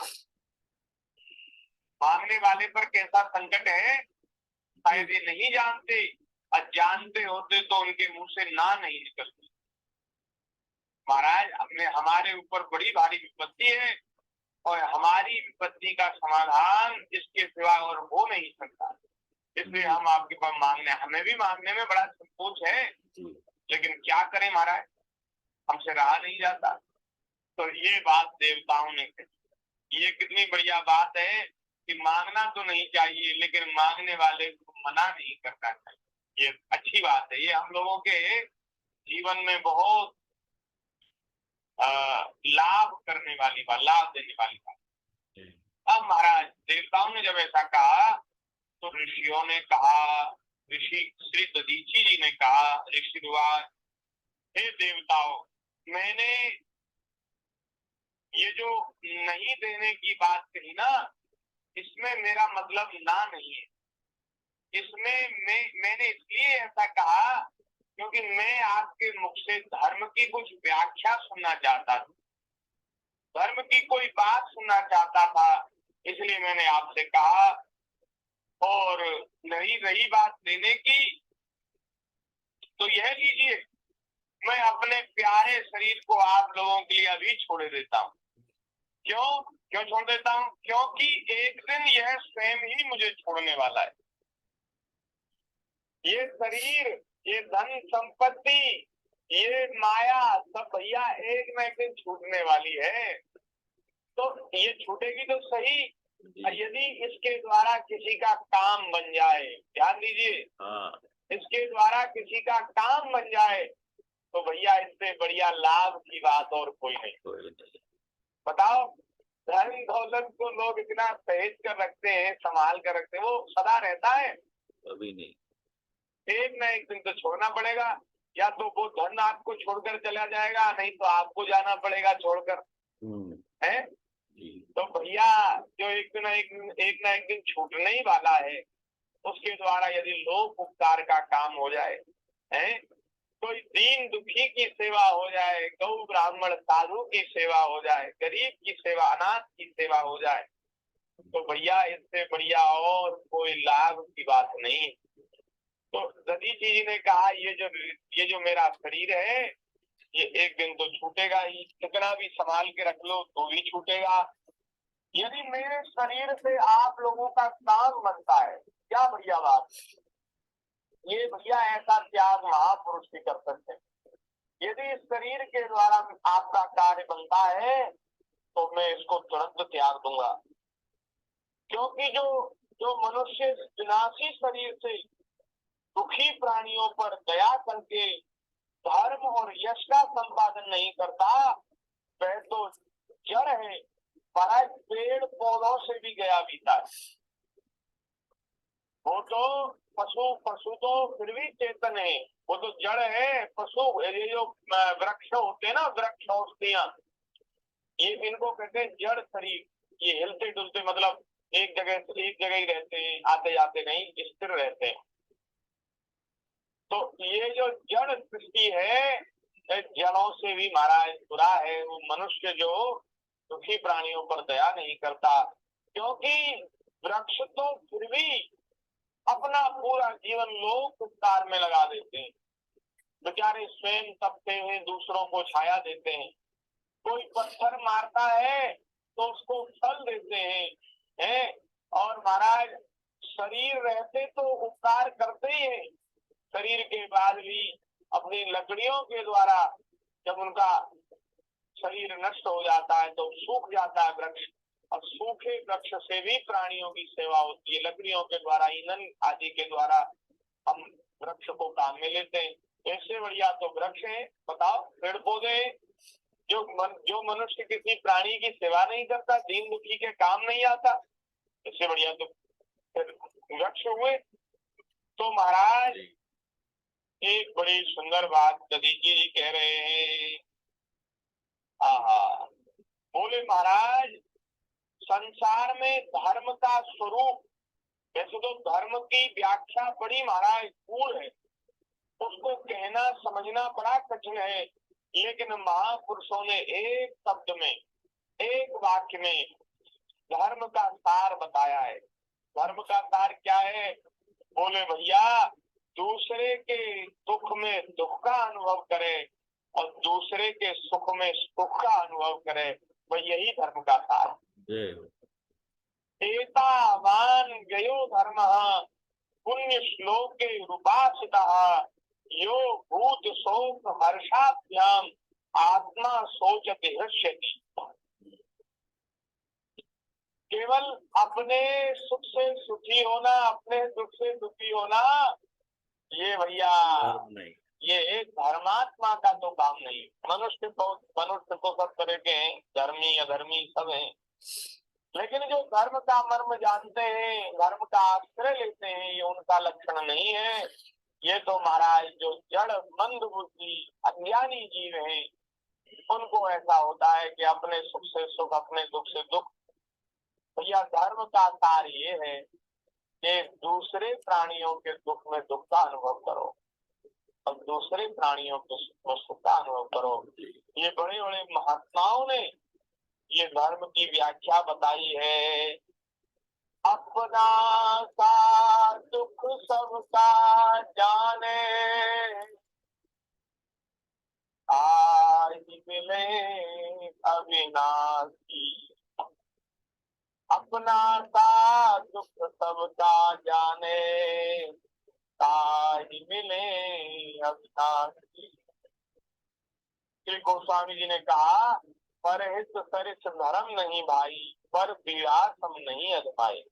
मांगने वाले पर कैसा संकट है शायद ये नहीं जानते, और जानते होते तो उनके मुंह से ना नहीं निकलती। महाराज, हमारे ऊपर बड़ी भारी विपत्ति है, और हमारी विपत्ति का समाधान इसके सिवा और हो नहीं सकता। इसलिए हम आपके पास मांगने, हमें भी मांगने में बड़ा संकोच है, लेकिन क्या करें महाराज, हमसे रहा नहीं जाता। तो ये बात देवताओं ने कही। ये कितनी बढ़िया बात है कि मांगना तो नहीं चाहिए, लेकिन मांगने वाले को मना नहीं करना चाहिए। ये अच्छी बात है, ये हम लोगों के जीवन में बहुत लाभ करने वाली बात, लाभ देने वाली बात। अब महाराज, देवताओं ने जब ऐसा कहा तो ऋषियों ने कहा, ऋषि श्री दधीची जी ने कहा, ऋषिवाज, हे देवताओं, मैंने ये जो नहीं देने की बात कही ना, इसमें मेरा मतलब ना नहीं है। इसमें मैंने इसलिए ऐसा कहा क्योंकि मैं आपके मुख से धर्म की कुछ व्याख्या सुनना चाहता था, धर्म की कोई बात सुनना चाहता था, इसलिए मैंने आपसे कहा। और नहीं रही बात देने की, तो यह लीजिए, मैं अपने प्यारे शरीर को आप लोगों के लिए अभी छोड़ देता हूँ। क्यों छोड़ देता हूँ? क्योंकि एक दिन यह स्वयं ही मुझे छोड़ने वाला है। ये शरीर, ये धन संपत्ति, ये माया सब भैया एक न एक दिन छूटने वाली है। तो ये छूटेगी तो सही, यदि इसके द्वारा किसी का काम बन जाए, ध्यान दीजिए, इसके द्वारा किसी का काम बन जाए तो भैया इससे बढ़िया लाभ की बात और कोई नहीं। बताओ, धन दौलत को लोग इतना सहेज कर रखते हैं, संभाल कर रखते हैं, वो सदा रहता है? कभी नहीं। एक न एक दिन तो छोड़ना पड़ेगा, या तो वो धन आपको छोड़कर चला जाएगा, नहीं तो आपको जाना पड़ेगा छोड़कर, है? तो भैया, जो एक न एक दिन छूटने ही वाला है, उसके द्वारा यदि लोक उपकार का काम हो जाए, है, कोई दीन दुखी की सेवा हो जाए, गौ ब्राह्मण साधु की सेवा हो जाए, गरीब की सेवा, अनाथ की सेवा हो जाए, तो भैया इससे बढ़िया और कोई लाभ की बात नहीं। तो दधीची जी ने कहा ये जो मेरा शरीर है ये एक दिन तो छूटेगा ही, कितना भी संभाल के रख लो तो भी छूटेगा। यदि मेरे शरीर से आप लोगों का काम बनता है, क्या बढ़िया बात। ये भैया ऐसा त्याग महापुरुष ही कर सकते हैं। यदि इस शरीर के द्वारा आपका कार्य बनता है तो मैं इसको तुरंत त्याग दूंगा, क्योंकि जो जो मनुष्य विनाशी शरीर से दुखी प्राणियों पर दया करके धर्म और यश का संपादन नहीं करता वह तो जड़ है, महाराज पेड़ पौधों से भी गया बीता है। वो तो पशु तो फिर भी चेतन है, वो तो जड़ है। पशु ये जो वृक्ष होते हैं ना, वृक्ष औषधियां, ये इनको कहते हैं जड़ शरीर। ये हिलते डुलते मतलब एक जगह ही रहते हैं, आते जाते नहीं, स्थिर रहते हैं। तो ये जो जड़ सृष्टि है जड़ों से भी महाराज बुरा है वो मनुष्य जो दुखी प्राणियों पर दया नहीं करता, क्योंकि वृक्ष तो फिर भी अपना पूरा जीवन लोक उपकार में लगा देते हैं। बेचारे स्वयं तपते हुए दूसरों को छाया देते हैं। कोई पत्थर मारता है तो उसको फल देते हैं। और महाराज शरीर रहते तो उपकार करते ही हैं, शरीर के बाद भी अपनी लकड़ियों के द्वारा जब उनका शरीर नष्ट हो जाता है तो सूख जाता है वृक्ष, और सूखे वृक्ष से भी प्राणियों की सेवा होती है। लकड़ियों के द्वारा, ईंधन आदि के द्वारा हम वृक्ष को काम में लेते हैं। ऐसे बढ़िया तो वृक्ष है, बताओ पेड़ पौधे जो मनुष्य किसी प्राणी की सेवा नहीं करता, दीन दुखी के काम नहीं आता, इससे बढ़िया तो वृक्ष हुए। तो महाराज एक बड़ी सुंदर बात दधीची जी कह रहे हैं। बोले महाराज संसार में धर्म का स्वरूप, वैसे तो धर्म की व्याख्या बड़ी महाराज गूढ़ है, उसको कहना समझना बड़ा कठिन है, लेकिन महापुरुषों ने एक शब्द में, एक वाक्य में धर्म का सार बताया है। धर्म का सार क्या है? बोले भैया दूसरे के दुख में दुख का अनुभव करे और दूसरे के सुख में सुख का अनुभव करे, वह यही धर्म का सार है। एतावान गयो धर्म पुण्य श्लोके रूपासितः यो भूत शोक हर्षाभ्याम आत्मा सोचति हृष्यति। केवल अपने सुख से सुखी होना, अपने दुख से दुखी होना, ये भैया ये धर्मात्मा का तो काम नहीं। मनुष्य तो सब तरह के हैं, धर्मी अधर्मी सब हैं, लेकिन जो धर्म का मर्म जानते हैं, धर्म का आश्रय लेते हैं, ये उनका लक्षण नहीं है। ये तो महाराज जो जड़ मंद बुद्धि अज्ञानी जीव हैं, उनको ऐसा होता है कि अपने सुख से सुख, अपने दुख से दुख। भैया धर्म का सार ये है कि दूसरे प्राणियों के दुख में दुख का अनुभव करो और दूसरे प्राणियों के सुख में सुख का अनुभव करो। ये बड़े बड़े महात्माओं ने ये धर्म की व्याख्या बताई है। अपना का दुख सबका जाने, आज मिले अविनाशी। अपना का दुख सबका जाने, आज मिले अविनाशी। श्री गोस्वामी जी ने कहा परहित सरित धर्म नहीं भाई, पर विलासम नहीं अधमाए।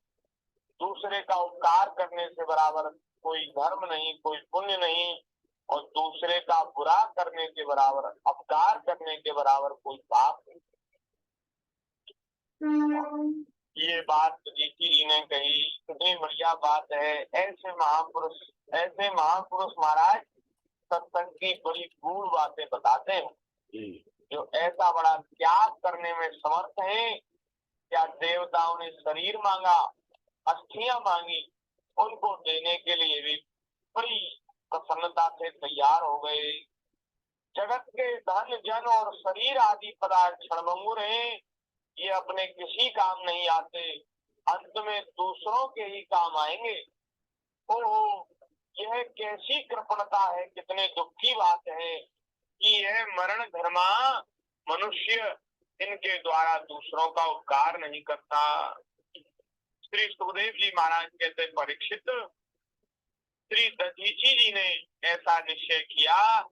दूसरे का उपकार करने से बराबर कोई धर्म नहीं, कोई पुण्य नहीं, और दूसरे का बुरा करने के बराबर, अपकार करने के बराबर कोई पाप नहीं। ये बात ऋषि जी ने कही, कितनी बढ़िया बात है। ऐसे महापुरुष महाराज सत्संग की बड़ी गूढ़ बातें बताते हैं, जो ऐसा बड़ा त्याग करने में समर्थ हैं। क्या देवताओं ने शरीर मांगा, अस्थियां मांगी, उनको देने के लिए भी बड़ी प्रसन्नता से तैयार हो गए। जगत के धन जन और शरीर आदि पदार्थ क्षणभंगुर हैं, ये अपने किसी काम नहीं आते। अंत में दूसरों के ही काम आएंगे। ओहो, यह कैसी कृपणता है, कितने दुख की बात है कि यह मरण धर्मा मनुष्य इनके द्वारा दूसरों का उपकार नहीं करता। श्री सुखदेव जी महाराज कहते, परीक्षित, श्री दधीची जी ने ऐसा निश्चय किया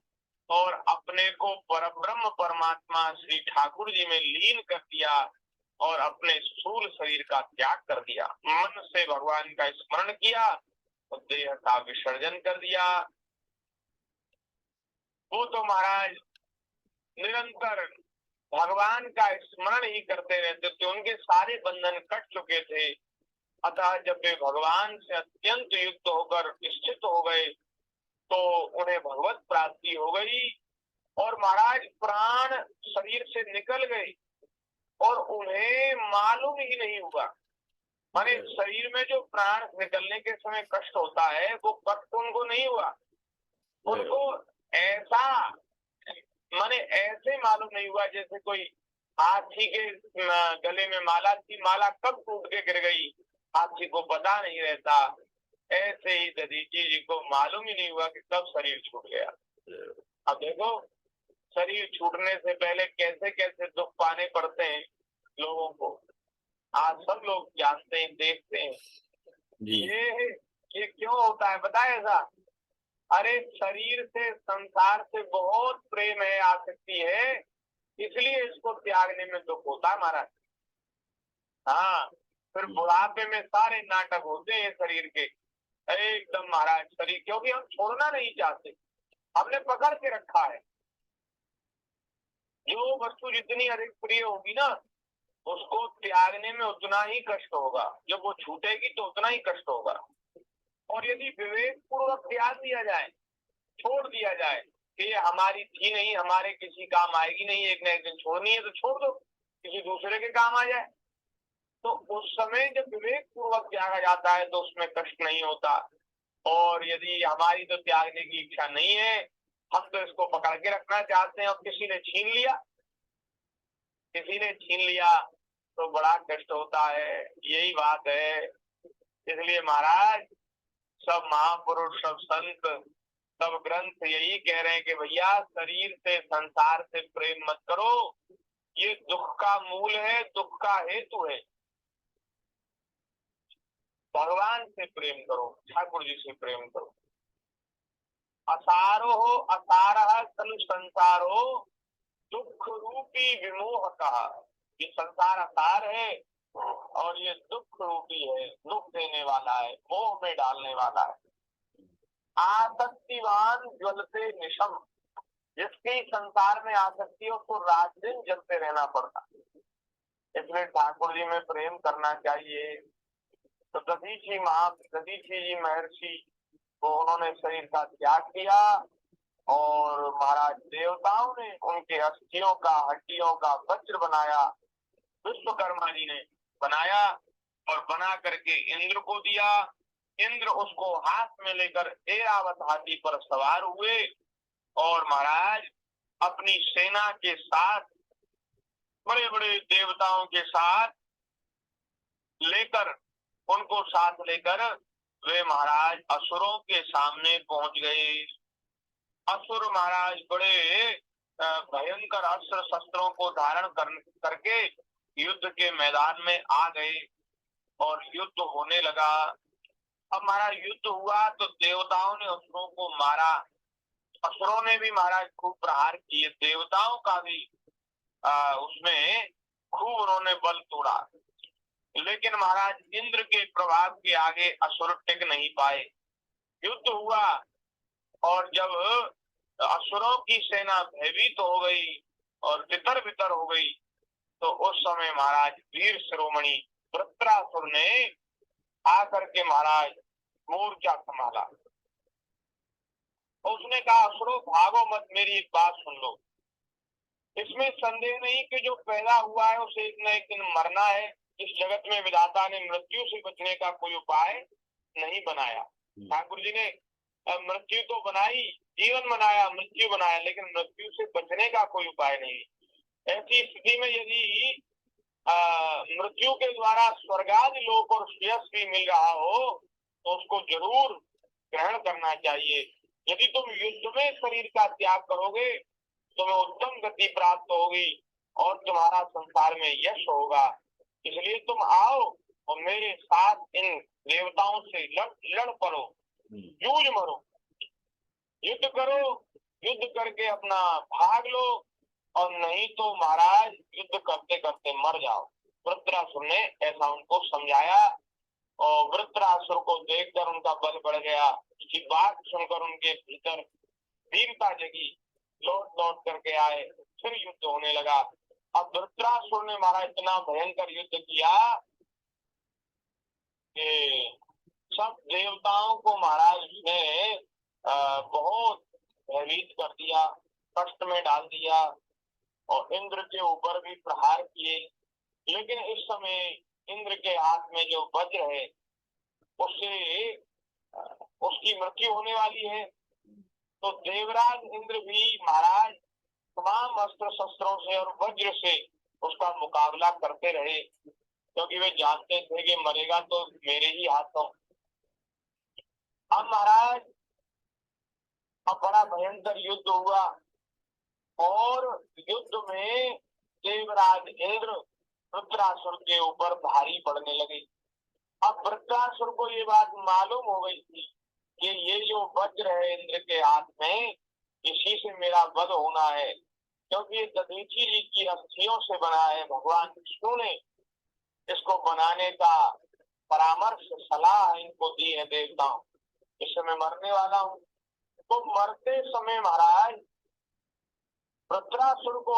और अपने को परब्रह्म परमात्मा श्री ठाकुर जी में लीन कर दिया और अपने स्थूल शरीर का त्याग कर दिया। मन से भगवान का स्मरण किया और देह का विसर्जन कर दिया। वो तो महाराज निरंतर भगवान का स्मरण ही करते रहते थे, उनके सारे बंधन कट चुके थे। अतः जब वे भगवान से अत्यंत युक्त होकर स्थित हो गए तो उन्हें भगवत प्राप्ति हो गई और महाराज प्राण शरीर से निकल गए और उन्हें मालूम ही नहीं हुआ। माने शरीर में जो प्राण निकलने के समय कष्ट होता है वो कष्ट उनको नहीं हुआ, उनको ऐसा माने ऐसे मालूम नहीं हुआ जैसे कोई हाथी के गले में माला थी, माला कब टूट के गिर गई हाथी को पता नहीं रहता। ऐसे ही दधीची जी को मालूम ही नहीं हुआ कि कब शरीर छूट गया। अब देखो, शरीर छूटने से पहले कैसे कैसे दुख पाने पड़ते हैं लोगों को, आज सब लोग जानते हैं, देखते हैं। ये क्यों होता है बताए ऐसा? अरे शरीर से, संसार से बहुत प्रेम है, आसक्ति है, इसलिए इसको त्यागने में दुख होता है महाराज। हाँ, फिर बुढ़ापे में सारे नाटक होते हैं शरीर के एकदम महाराज, शरीर क्योंकि हम छोड़ना नहीं चाहते, हमने पकड़ के रखा है। जो वस्तु जितनी अधिक प्रिय होगी ना उसको त्यागने में उतना ही कष्ट होगा, जब वो छूटेगी तो उतना ही कष्ट होगा। और यदि विवेक पूर्वक त्याग दिया जाए, छोड़ दिया जाए कि ये हमारी थी नहीं, हमारे किसी काम आएगी नहीं, एक न एक दिन छोड़नी है तो छोड़ दो, किसी दूसरे के काम आ जाए, तो उस समय जब विवेक पूर्वक त्यागा जाता है तो उसमें कष्ट नहीं होता। और यदि हमारी तो त्यागने की इच्छा नहीं है, हम तो इसको पकड़ के रखना चाहते हैं और किसी ने छीन लिया तो बड़ा कष्ट होता है। यही बात है। इसलिए महाराज सब महापुरुष, सब संत, सब ग्रंथ यही कह रहे हैं कि भैया शरीर से, संसार से प्रेम मत करो, ये दुख का मूल है, दुख का हेतु है। भगवान से प्रेम करो, ठाकुर जी से प्रेम करो। असारो हो असारः खलु संसारो दुख रूपी विमोह कहा। ये संसार असार है और ये दुख रूपी है, दुख देने वाला है, मोह में डालने वाला है। आसक्तिवान ज्वलते निशम, जिसकी संसार में आसक्ति हो उसको रात दिन जलते रहना पड़ता। इसलिए ठाकुर जी में प्रेम करना चाहिए। तो दधीची जी महर्षि को उन्होंने शरीर का त्याग किया और महाराज देवताओं ने उनके अस्थियों का, हड्डियों का वज्र बनाया, विश्वकर्मा जी ने बनाया और बना करके इंद्र को दिया। इंद्र उसको हाथ में लेकर ऐरावत हाथी पर सवार हुए और महाराज अपनी सेना के साथ, बड़े बड़े देवताओं के साथ लेकर, उनको साथ लेकर वे महाराज असुरों के सामने पहुंच गए। असुर महाराज बड़े भयंकर अस्त्र शस्त्रों को धारण करके युद्ध के मैदान में आ गए और युद्ध होने लगा। अब महाराज युद्ध हुआ तो देवताओं ने असुरों को मारा, असुरों ने भी महाराज खूब प्रहार किए, देवताओं का भी उसमें खूब उन्होंने बल तोड़ा। लेकिन महाराज इंद्र के प्रभाव के आगे असुर टिक नहीं पाए। युद्ध हुआ और जब असुरों की सेना भयभीत हो गई और तितर बितर हो गई तो उस समय महाराज वीर शिरोमणि वृत्रासुर ने आकर के महाराज मोर्चा संभाला। उसने कहा, असुरों भागो मत, मेरी एक बात सुन लो। इसमें संदेह नहीं कि जो पैदा हुआ है उसे एक न एक दिन मरना है। इस जगत में विधाता ने मृत्यु से बचने का कोई उपाय नहीं बनाया। ठाकुर जी ने मृत्यु तो बनाई, जीवन बनाया, मृत्यु बनाया, लेकिन मृत्यु से बचने का कोई उपाय नहीं। ऐसी स्थिति में यदि मृत्यु के द्वारा स्वर्गादि लोक और यश भी मिल रहा हो तो उसको जरूर ग्रहण करना चाहिए। यदि तुम युद्ध में शरीर का त्याग करोगे तुम्हें उत्तम गति प्राप्त होगी और तुम्हारा संसार में यश होगा। इसलिए तुम आओ और मेरे साथ इन देवताओं से लड़ पड़ो, जूझ मरो, युद्ध करो, युद्ध करके अपना भाग लो, और नहीं तो महाराज युद्ध करते करते मर जाओ। वृत्रासुर ने ऐसा उनको समझाया और वृत्रासुर को देखकर उनका बल बढ़ गया। इसकी बात सुनकर उनके भीतर वीरता जगी, लौट लौट करके आए, फिर युद्ध होने लगा। अब वृत्रासुर ने महाराज इतना भयंकर युद्ध किया कि सब देवताओं को महाराज ने बहुत भयभीत कर दिया, कष्ट में डाल दिया और इंद्र के ऊपर भी प्रहार किए। लेकिन इस समय इंद्र के हाथ में जो वज्र है उससे उसकी मृत्यु होने वाली है। तो देवराज इंद्र भी महाराज तमाम अस्त्र शस्त्रों से और वज्र से उसका मुकाबला करते रहे, क्योंकि वे जानते थे कि मरेगा तो मेरे ही हाथों। अब महाराज अब बड़ा भयंकर युद्ध हुआ और युद्ध में देवराज इंद्र वृत्रासुर के ऊपर भारी पड़ने लगे। अब वृत्रासुर को ये बात मालूम हो गई थी कि ये जो वज्र है इंद्र के हाथ में इसी से मेरा वध होना है, क्योंकि ये दधीची जी की अस्थियों से बना है। भगवान विष्णु ने इसको बनाने का परामर्श सलाह इनको दी है देवताओं। इससे मैं मरने वाला हूँ। तो मरते समय महाराज वृत्रासुर को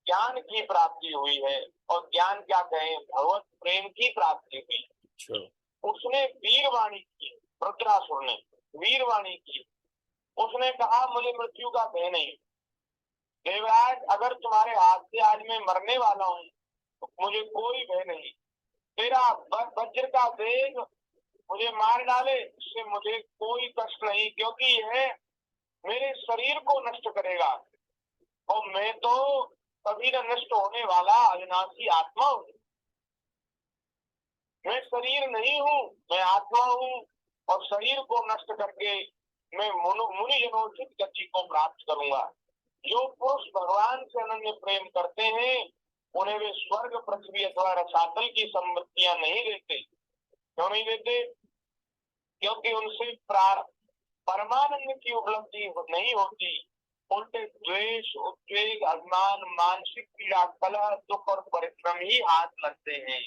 ज्ञान की प्राप्ति हुई है, और ज्ञान क्या कहें, भगवत प्रेम की प्राप्ति हुई। उसने वीरवाणी की, वृत्रासुर ने वीरवाणी की। उसने कहा मुझे मृत्यु का भय नहीं। देवराज अगर तुम्हारे हाथ से आज मैं मरने वाला हूँ तो मुझे कोई भय नहीं। तेरा वज्र का वेग मुझे मार डाले, इससे मुझे कोई कष्ट नहीं, क्योंकि यह मेरे शरीर को नष्ट करेगा और मैं तो कभी न नष्ट होने वाला अविनाशी आत्मा हूँ। मैं शरीर नहीं हूँ, मैं आत्मा हूँ, और शरीर को नष्ट करके मैं मुनि जनोचित गति को प्राप्त करूंगा। जो पुरुष भगवान से अनन्य प्रेम करते हैं उन्हें वे स्वर्ग, पृथ्वी अथवा रसातल की संपत्तियां नहीं देते। क्यों नहीं देते? क्योंकि उनसे परमानंद की उपलब्धि नहीं होती। उल्टे द्वेष, उद्वेग, अभिमान, मानसिक पीड़ा, कलह, दुख और परिश्रम ही हाथ लगते हैं।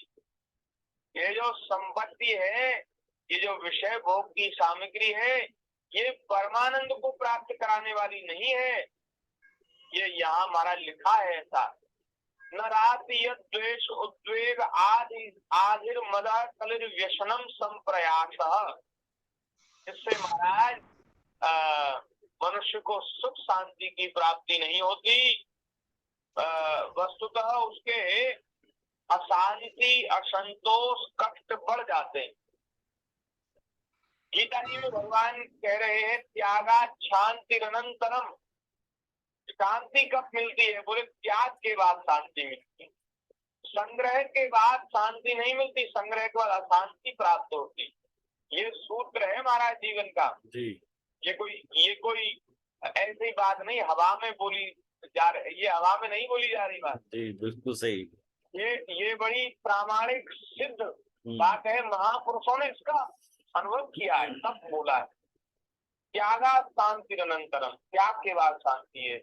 ये जो संपत्ति है, ये जो विषय भोग की सामग्री है, ये परमानंद को प्राप्त कराने वाली नहीं है। ये यहाँ हमारा लिखा है ऐसा, नराति द्वेष उद्वेग आधिर मदा कलिर व्यसनम संप्रयास। इससे महाराज मनुष्य को सुख शांति की प्राप्ति नहीं होती। वस्तुतः उसके अशांति, असंतोष, कष्ट बढ़ जाते हैं। गीता जी में भगवान कह रहे हैं त्यागा शांति अनंतरम। शांति कब मिलती है? बोले त्याग के बाद शांति मिलती है। संग्रह के बाद शांति नहीं मिलती, संग्रह के बाद अशांति प्राप्त होती। ये सूत्र है महाराज जीवन का जी। ये कोई ऐसी बात नहीं हवा में बोली जा रही, ये हवा में नहीं बोली जा रही बात जी, बिल्कुल सही। ये बड़ी प्रामाणिक सिद्ध बात है। महापुरुषों ने इसका अनुभव किया है, तब बोला है। त्यागा शांति अनंतरम, त्याग के बाद शांति है।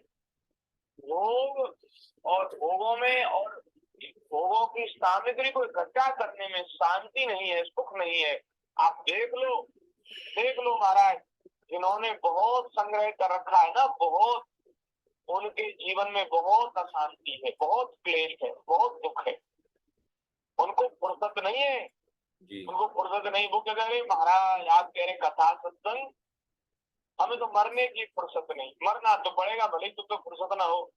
भोग और भोगों में और भोगों की सामग्री को इकट्ठा करने में शांति नहीं है, सुख नहीं है। आप देख लो महाराज, जिन्होंने बहुत संग्रह कर रखा है ना, बहुत, उनके जीवन में बहुत अशांति है, बहुत क्लेश है, बहुत दुख है। उनको फुर्सत नहीं है जी। उनको फुर्सत नहीं। वो कहते हैं महाराज आप कह रहे कथा सत्संग, हमें तो मरने की फुर्सत नहीं। मरना तो पड़ेगा, भले तो फुर्सत ना हो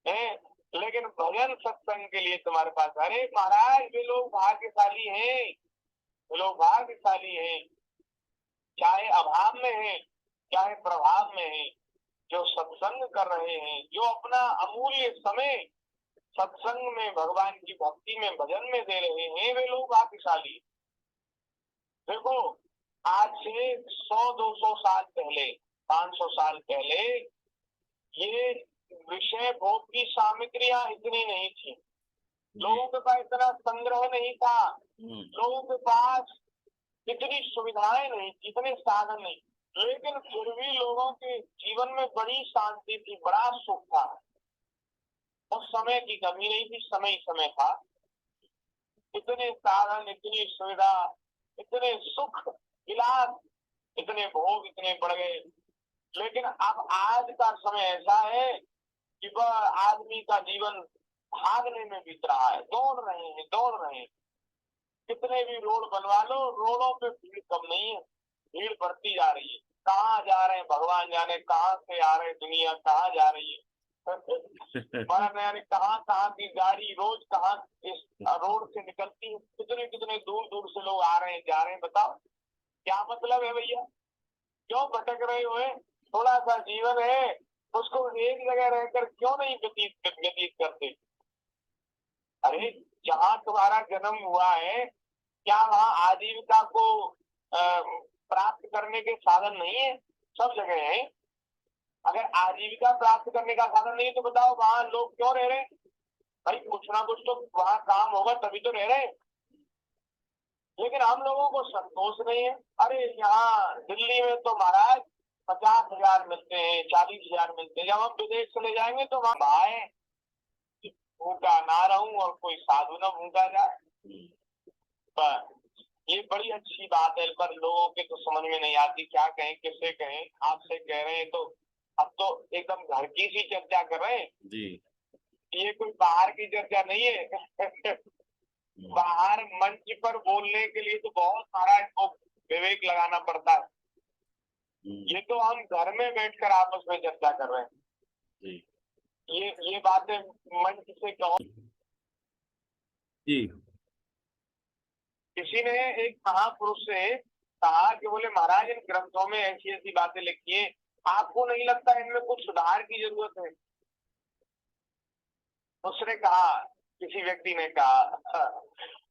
है, लेकिन भजन सत्संग के लिए तुम्हारे पास। अरे महाराज वे लोग भाग्यशाली हैं, वे लोग भाग्यशाली हैं, चाहे अभाव में है चाहे प्रभाव में है, जो सत्संग कर रहे हैं, जो अपना अमूल्य समय सत्संग में, भगवान की भक्ति में, भजन में दे रहे हैं, वे लोग भाग्यशाली। देखो, आज से 100-200 साल पहले, 500 साल पहले ये विषय भोग की सामग्रियां इतनी नहीं थी, लोगों के पास इतना संग्रह नहीं था, लोगों के पास इतनी सुविधाएं नहीं, इतने साधन नहीं, लेकिन फिर भी लोगों के जीवन में बड़ी शांति थी, बड़ा सुख था। और समय की कमी नहीं थी, समय ही समय था। इतने साधन, इतनी सुविधा, इतने सुख विलास, इतने भोग इतने बढ़ गए। लेकिन अब आज का समय ऐसा है कि वह आदमी का जीवन भागने में बीत रहा है, दौड़ रहे हैं। कितने भी रोड बनवा लो, रोडों पे भीड़ कम नहीं है, भीड़ बढ़ती जा रही है। कहाँ जा रहे हैं भगवान जाने, कहाँ से आ रहे, दुनिया कहाँ जा रही है। कहाँ की गाड़ी रोज कहाँ इस रोड से निकलती है, कितने दूर दूर से लोग आ रहे हैं, जा रहे हैं। बताओ क्या मतलब है भैया, क्यों भटक रहे हुए? थोड़ा सा जीवन है, उसको एक जगह रहकर क्यों नहीं व्यतीत करते? अरे जहाँ तुम्हारा जन्म हुआ है, क्या वहाँ आजीविका को प्राप्त करने के साधन नहीं है? सब जगह है। अगर आजीविका प्राप्त करने का साधन नहीं तो बताओ वहाँ लोग क्यों रह रहे? भाई कुछ ना कुछ तो वहाँ काम होगा तभी तो रह रहे। लेकिन हम लोगों को संतोष नहीं है। अरे यहाँ दिल्ली में तो महाराज 50,000 मिलते हैं, 40,000 मिलते हैं, जब हम विदेश चले जाएंगे तो वहाँ भाई भूखा ना रहूं और कोई साधु ना भूखा जाए। पर ये बड़ी अच्छी बात है, पर लोगों के तो समझ में नहीं आती, क्या कहें, किससे कहें। आपसे कह रहे हैं तो अब तो एकदम घर की सी चर्चा कर रहे हैं जी, ये कोई बाहर की चर्चा नहीं है। बाहर मंच पर बोलने के लिए तो बहुत सारा इसको विवेक लगाना पड़ता है। ये तो हम घर में बैठकर आपस में चर्चा कर रहे हैं जी। ये बातें मंच से कहो जी। किसी ने एक महापुरुष से कहा कि बोले महाराज इन ग्रंथों में ऐसी ऐसी बातें लिखी हैं, आपको नहीं लगता इनमें कुछ सुधार की जरूरत है? उसने कहा, किसी व्यक्ति ने कहा,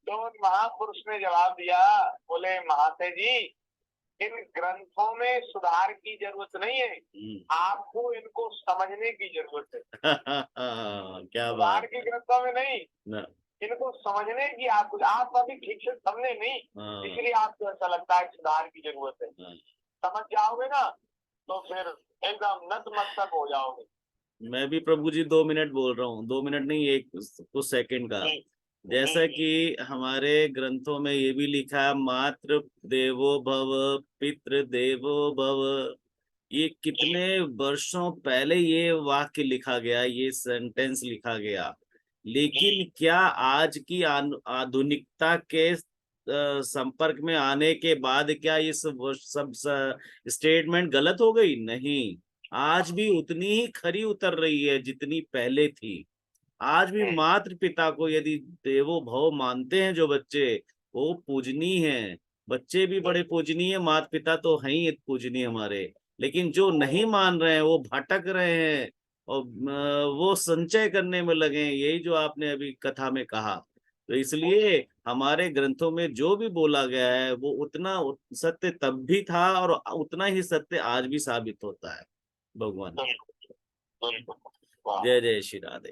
तो महापुरुष ने जवाब दिया, बोले महाशय जी इन ग्रंथों में सुधार की जरूरत नहीं है, आपको इनको समझने की जरूरत है। क्या सुधार की ग्रंथों में नहीं न। इनको समझने की आप अभी ठीक से समझे नहीं, इसलिए आपको ऐसा लगता है सुधार की जरूरत है। समझ जाओगे ना तो फिर एकदम नतमस्तक हो जाओगे। मैं भी प्रभु जी 2 मिनट बोल रहा हूँ, 2 मिनट नहीं, एक कुछ सेकंड का। जैसा कि हमारे ग्रंथों में ये भी लिखा है, मातृ देवो भव पितृ देवो भव। ये कितने वर्षों पहले ये वाक्य लिखा गया, ये सेंटेंस लिखा गया, लेकिन क्या आज की आधुनिकता के संपर्क में आने के बाद क्या ये सब स्टेटमेंट गलत हो गई? नहीं, आज भी उतनी ही खरी उतर रही है जितनी पहले थी। आज भी मातृ पिता को यदि देवो भव मानते हैं जो बच्चे, वो पूजनीय हैं। बच्चे भी बड़े पूजनीय है, माता पिता तो हैं ही पूजनीय हमारे। लेकिन जो नहीं मान रहे हैं, वो भटक रहे हैं और वो संचय करने में लगे हैं, यही जो आपने अभी कथा में कहा। तो इसलिए हमारे ग्रंथों में जो भी बोला गया है वो उतना सत्य तब भी था और उतना ही सत्य आज भी साबित होता है। भगवान जय जय श्री राधे।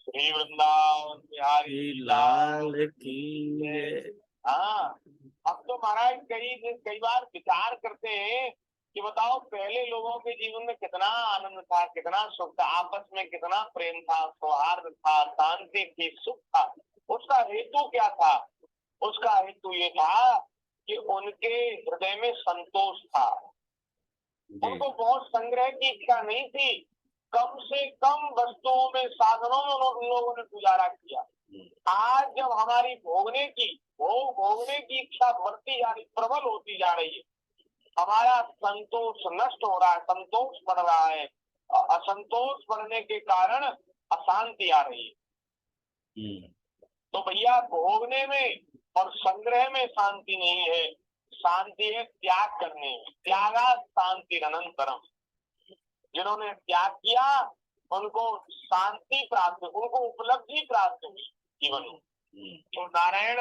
श्री वृंदावन बिहारी लाल की। हाँ, अब तो महाराज कई बार विचार करते हैं कि बताओ पहले लोगों के जीवन में कितना आनंद था, कितना सुख था, आपस में कितना प्रेम था, सौहार्द था, शांति थी, सुख था। उसका हेतु क्या था? उसका हेतु ये था कि उनके हृदय में संतोष था। उनको बहुत संग्रह की इच्छा नहीं थी, कम से कम वस्तुओं में, साधनों में उन लोगों ने गुजारा किया। आज जब हमारी भोगने की इच्छा बढ़ती जा रही, प्रबल होती जा रही है, हमारा संतोष नष्ट हो रहा है, संतोष बढ़ रहा है, असंतोष बढ़ने के कारण अशांति आ रही है। तो भैया भोगने में और संग्रह में शांति नहीं है, शांति है त्याग करने में। त्यागा शांति अनंतरम। जिन्होंने त्याग किया उनको शांति प्राप्त, उनको उपलब्धि प्राप्त हुई जीवन में। तो नारायण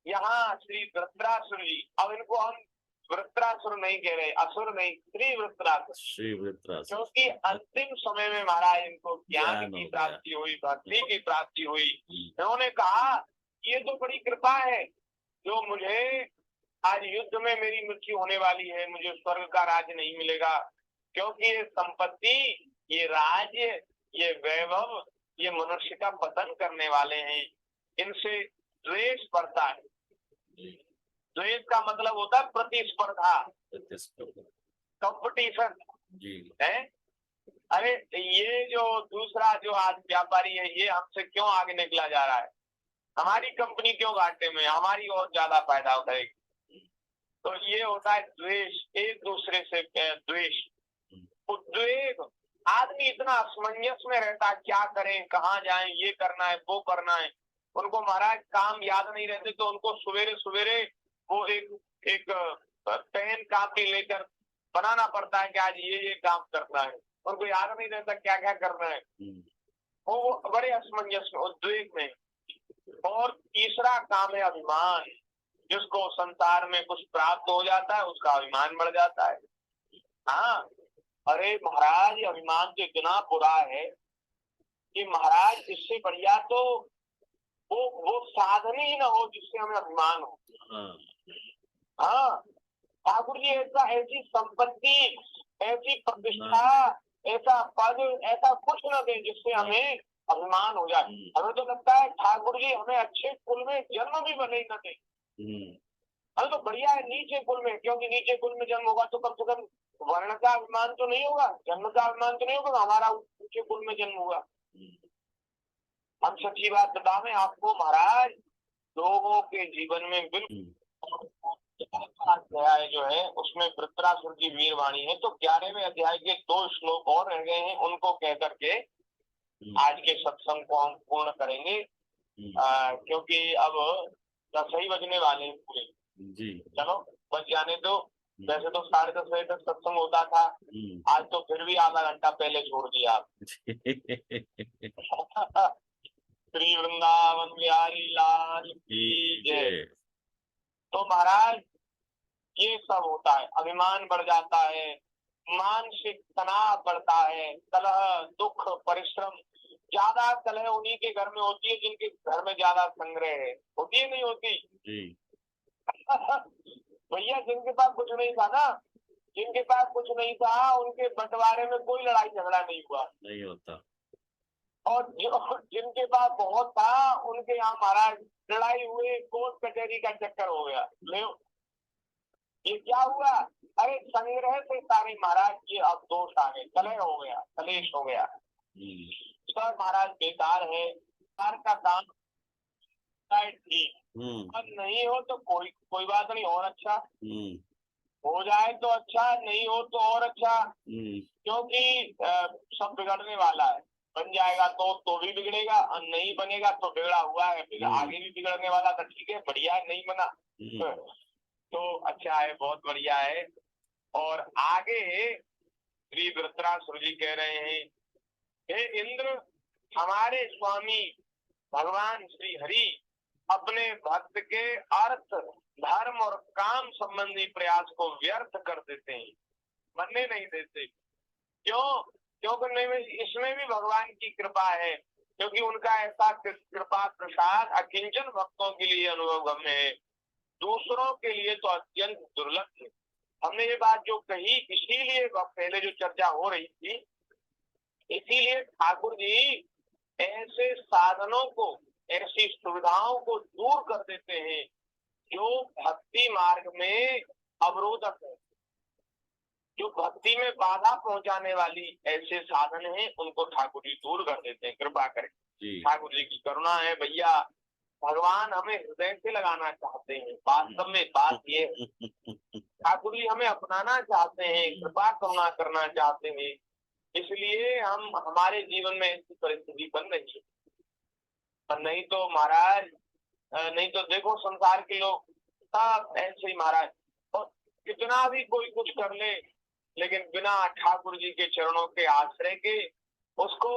यहाँ श्री वृत्रासुर जी, अब इनको हम वृत्रासुर नहीं कह रहे, असुर नहीं, श्री वृत्रासुर, श्री वृत्रासुर, क्योंकि अंतिम समय में महाराज इनको ज्ञान ज्ञान की हो प्राप्ति हुई, भक्ति की प्राप्ति हुई। हम्म। इन्होंने कहा ये तो बड़ी कृपा है जो मुझे आज युद्ध में मेरी मृत्यु होने वाली है, मुझे स्वर्ग का राज्य नहीं मिलेगा, क्योंकि ये संपत्ति, ये राज्य, ये वैभव, ये मनुष्य का पतन करने वाले हैं, इनसे द्वेष बढ़ता है। द्वेष का मतलब होता है प्रतिस्पर्धा, प्रतिस्पर्धा, कंपटीशन जी है। अरे ये जो दूसरा जो आज व्यापारी है, ये हमसे क्यों आगे निकला जा रहा है, हमारी कंपनी क्यों घाटे में, हमारी और ज्यादा फायदा करेगी। तो ये होता है द्वेष, एक दूसरे से द्वेष, उद्वेग। आदमी इतना असमंजस में रहता, क्या करें, कहाँ जाएं, ये करना है, वो करना है। उनको महाराज काम याद नहीं रहते, तो उनको सवेरे सवेरे वो एक पेन कापी लेकर बनाना पड़ता है कि आज ये काम करना है, उनको याद नहीं रहता क्या क्या करना है। वो बड़े असमंजस में, उद्वेग में। और तीसरा काम है अभिमान, जिसको संसार में कुछ प्राप्त हो जाता है उसका अभिमान बढ़ जाता है। हाँ, अरे महाराज अभिमान तो इतना बुरा है कि महाराज इससे बढ़िया तो वो साधन ही ना हो जिससे हमें अभिमान हो। हाँ, ठाकुर जी ऐसी संपत्ति, ऐसी प्रतिष्ठा, ऐसा पद, ऐसा कुछ न दे जिससे हमें अभिमान हो जाए। हमें तो लगता है ठाकुर जी हमें अच्छे कुल में जन्म भी भले ही न दे, हमें तो बढ़िया है नीचे कुल में, क्योंकि नीचे कुल में जन्म होगा तो कम से कम वर्ण का अभिमान तो नहीं होगा, जन्म का अभिमान तो नहीं होगा, हमारा ऊंचे कुल में जन्म हुआ। हम सच्ची बात बतावें आपको महाराज, लोगों के जीवन में बिल्कुल अध्याय जो है उसमें वृत्रासुर की वीरवाणी है। तो 11वें अध्याय के 2 श्लोक और रह गए हैं, उनको कह करके आज के सत्संग को हम पूर्ण करेंगे, क्योंकि अब 10 ही बजने वाले हैं पूरे जी। चलो बच जाने दो, वैसे तो 10:30 बजे तक सत्संग होता था, आज तो फिर भी आधा घंटा पहले छोड़ दिया आप। श्री वृंदावन बिहारी लाल की जय। तो महाराज ये सब होता है, अभिमान बढ़ जाता है, मानसिक तनाव बढ़ता है, कलह, दुख, परिश्रम। ज्यादा कलह उन्हीं के घर में होती है जिनके घर में ज्यादा संग्रह है, होती है नहीं होती जी। भैया जिनके पास कुछ नहीं था ना, जिनके पास कुछ नहीं था उनके बंटवारे में कोई लड़ाई झगड़ा नहीं हुआ, नहीं होता। और जो जिनके पास बहुत था उनके यहाँ महाराज लड़ाई हुई, कोर्ट कचहरी का चक्कर हो गया। ये क्या हुआ, अरे संग्रह से सारे महाराज ये अब दोष आ गए, कलह हो गया, कलेश हो गया। सर महाराज बेकार है, कार का काम ठीक, अब नहीं हो तो कोई बात नहीं, और अच्छा हो जाए तो अच्छा, नहीं हो तो और अच्छा, क्योंकि सब बिगड़ने वाला है। बन जाएगा तो भी बिगड़ेगा, और नहीं बनेगा तो बिगड़ा हुआ है, आगे भी बिगड़ने वाला था, ठीक है बढ़िया है, नहीं बना तो अच्छा है, बहुत बढ़िया है। और आगे श्री वृत्रासुर जी कह रहे हैं, हे इंद्र, हमारे स्वामी भगवान श्री हरि अपने भक्त के अर्थ, धर्म और काम संबंधी प्रयास को व्यर्थ कर देते हैं, बनने नहीं देते। क्यों? क्योंकि इसमें भी भगवान की कृपा है, क्योंकि उनका ऐसा कृपा प्रसाद अकिंचन भक्तों के लिए अनुभवगम्य है, दूसरों के लिए तो अत्यंत दुर्लभ है। हमने ये बात जो कही, इसीलिए पहले जो चर्चा हो रही थी, इसीलिए ठाकुर जी ऐसे साधनों को, ऐसी सुविधाओं को दूर कर देते हैं जो भक्ति मार्ग में अवरोधक है, जो भक्ति में बाधा पहुंचाने वाली ऐसे साधन हैं, उनको ठाकुर जी दूर कर देते हैं, कृपा करें। ठाकुर जी की करुणा है भैया, भगवान हमें हृदय से लगाना चाहते हैं। वास्तव में बात ये ठाकुर जी हमें अपनाना चाहते हैं, कृपा करुणा करना चाहते हैं, इसलिए हम हमारे जीवन में ऐसी परिस्थिति बन रही है। पर नहीं तो महाराज, नहीं तो देखो संसार के लोग सब ऐसे ही महाराज, और कितना भी कोई कुछ कर ले, लेकिन बिना ठाकुर जी के चरणों के आश्रय के उसको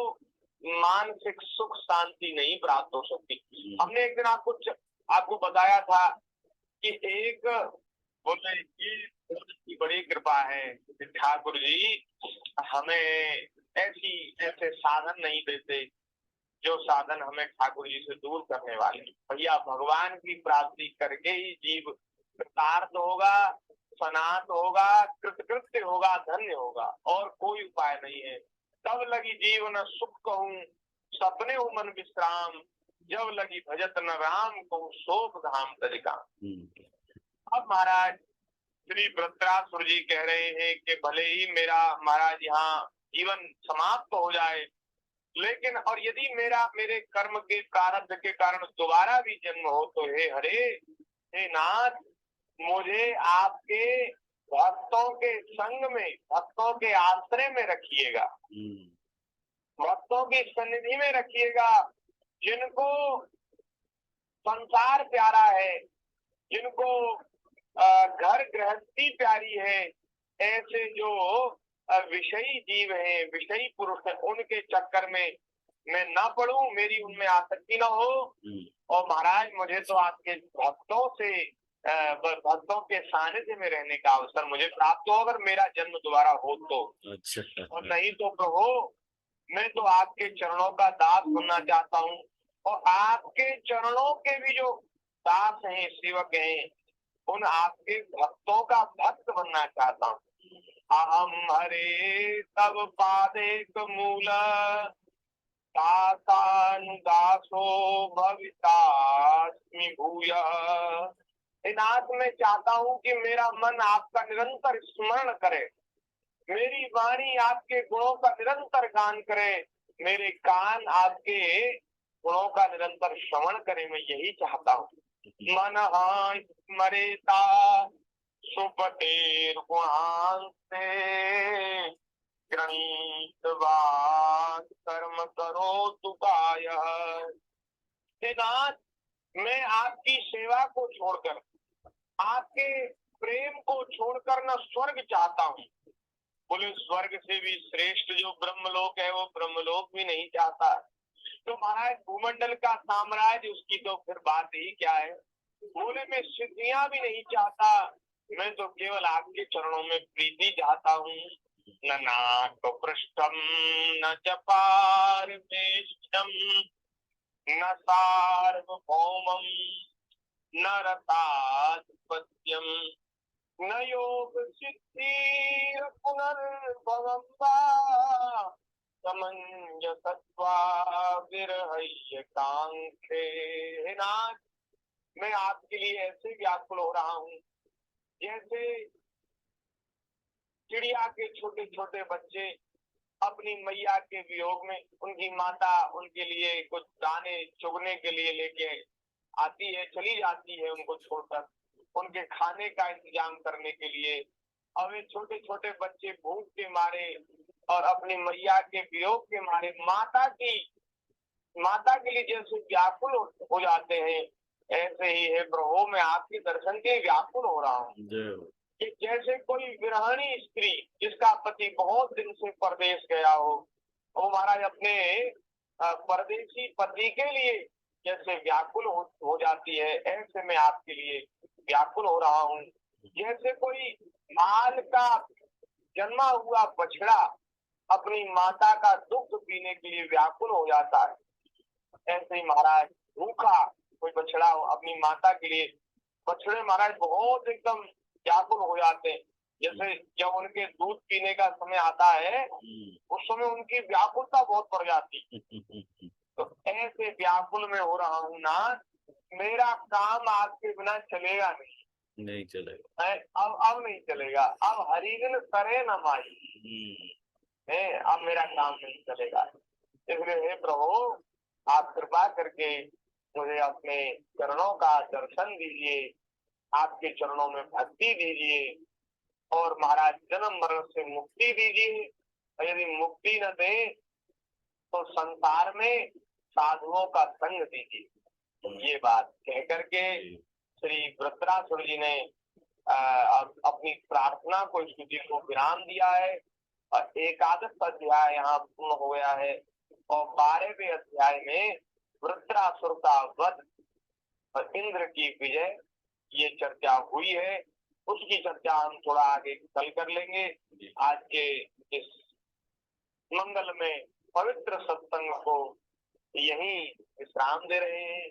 मानसिक सुख शांति नहीं प्राप्त हो सकती। हमने एक दिन आपको बताया था कि एक बोले कि बड़ी कृपा है कि ठाकुर जी हमें ऐसे साधन नहीं देते जो साधन हमें ठाकुर जी से दूर करने वाले। भैया भगवान की प्राप्ति करके ही जीव कृतार्थ होगा, सनात होगा, कृतकृत्य होगा, धन्य होगा, और कोई उपाय नहीं है। तब लगी जीवन सुख कहूँ सपने हो मन विश्राम, जब लगी भजत न राम कहूँ शोक धाम तरिका। अब महाराज श्री वृत्रासुर जी कह रहे हैं कि भले ही मेरा महाराज यहाँ जीवन समाप्त हो जाए, लेकिन और यदि मेरे कर्म के प्रारब्ध के कारण दोबारा भी जन्म हो तो हे हरे, हे नाथ, मुझे आपके भक्तों के संग में, भक्तों के आश्रय में रखिएगा, भक्तों की सन्निधि में रखिएगा, जिनको संसार प्यारा है, जिनको घर गृहस्थी प्यारी है, ऐसे जो विषयी जीव हैं, विषयी पुरुष हैं, उनके चक्कर में मैं ना पड़ूं, मेरी उनमें आसक्ति ना हो। और महाराज मुझे तो आपके भक्तों के सानिध्य में रहने का अवसर मुझे प्राप्त हो, अगर मेरा जन्म दोबारा हो तो। अच्छा। और नहीं तो प्रभु मैं तो आपके चरणों का दास बनना चाहता हूँ, और आपके चरणों के भी जो दास हैं, सेवक हैं, उन आपके भक्तों का भक्त बनना चाहता हूँ। अहम हरे तब पादेक मूल दासानुदासो भवितास्मि भूयः। नाथ मैं चाहता हूँ कि मेरा मन आपका निरंतर स्मरण करे, मेरी वाणी आपके गुणों का निरंतर गान करे, मेरे कान आपके गुणों का निरंतर श्रवण करे, मैं यही चाहता हूँ। मन स्मरेता सुपतेर गुणांते गणित कर्म करो तुकाय। नाथ मैं आपकी सेवा को छोड़कर, आपके प्रेम को छोड़कर न स्वर्ग चाहता हूँ। बोले स्वर्ग से भी श्रेष्ठ जो ब्रह्मलोक है वो ब्रह्मलोक भी नहीं चाहता। तो महाराज भूमंडल का साम्राज्य उसकी तो फिर बात ही क्या है। बोले मैं सिद्धियां भी नहीं चाहता, मैं तो केवल आपके चरणों में प्रीति चाहता हूँ। न नाक पृष्ठम न च पारमेष्ठम न सार्वभौमम न रताधिपत्यम न योग सिद्धि पुनर्भवम वा समंजसत्वा विरहस्य कांक्षे। नाथ मैं आपके लिए ऐसे व्याकुल हो रहा हूँ जैसे चिड़िया के छोटे छोटे बच्चे अपनी मैया के वियोग में, उनकी माता उनके लिए कुछ दाने चुगने के लिए लेके आती है, चली जाती है उनको छोड़कर, उनके खाने का इंतजाम करने के लिए। और वे छोटे छोटे बच्चे भूख के मारे और अपनी मैया के वियोग के मारे माता के लिए जैसे व्याकुल हो जाते हैं, ऐसे ही है प्रभु मैं आपके दर्शन के व्याकुल हो रहा हूँ। जैसे कोई विरहणी स्त्री जिसका पति बहुत दिन से परदेश गया हो, वो महाराज अपने परदेशी पति के लिए जैसे व्याकुल हो जाती है, ऐसे मैं आपके लिए व्याकुल हो रहा हूँ। जैसे कोई माल का जन्मा हुआ बछड़ा अपनी माता का दुख पीने के लिए व्याकुल हो जाता है, ऐसे ही महाराज भूखा कोई बछड़ा हो अपनी माता के लिए, बछड़े महाराज बहुत एकदम व्याकुल हो जाते हैं। जैसे जब उनके दूध पीने का समय आता है उस समय उनकी व्याकुलता बहुत बढ़ जाती है। तो ऐसे व्याकुल में हो रहा हूँ ना, मेरा काम आपके बिना चलेगा नहीं चलेगा, अब नहीं चलेगा, अब हरिजन करे न माई, अब मेरा काम नहीं चलेगा। इसलिए हे प्रभु आप कृपा करके मुझे अपने चरणों का दर्शन दीजिए, आपके चरणों में भक्ति दीजिए, और महाराज जन्म मरण से मुक्ति दीजिए। और यदि मुक्ति न दे तो संसार में साधुओं का संग दीजिए। ये बात कह करके श्री वृत्रासुर जी ने अपनी प्रार्थना को, स्तुति को विराम दिया है। एकादश अध्याय यहाँ पूर्ण हो गया है और 12वें अध्याय में वृत्रासुर का वध और इंद्र की विजय ये चर्चा हुई है। उसकी चर्चा हम थोड़ा आगे कल कर लेंगे। आज के इस मंगल में पवित्र सत्संग को यही विश्राम दे रहे हैं।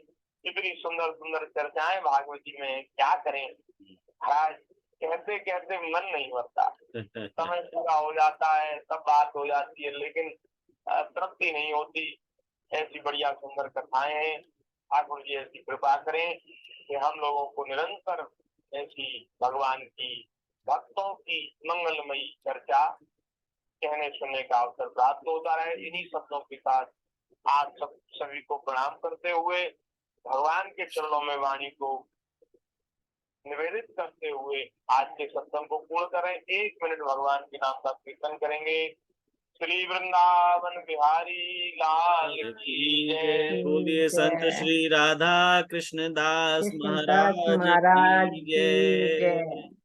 इतनी सुंदर सुंदर चर्चाएं भागवती में, क्या करें महाराज, कहते कहते मन नहीं भरता। समय पूरा हो जाता है, सब बात हो जाती है, लेकिन तृप्ति नहीं होती। ऐसी बढ़िया सुंदर कथाएं हैं। ठाकुर जी ऐसी कृपा करें कि हम लोगों को निरंतर ऐसी भगवान की भक्तों की मंगलमयी चर्चा कहने सुनने का अवसर प्राप्त होता रहे। इन्हीं शब्दों के साथ आज सभी को प्रणाम करते हुए भगवान के चरणों में वाणी को निवेदित करते हुए आज के सत्संग को पूर्ण करें। 1 मिनट भगवान के नाम का कीर्तन करेंगे। श्री वृंदावन बिहारी लाल की जय। बोलिए संत श्री राधा कृष्ण दास कृष्णदास महाराज महाराज की की जय। जय।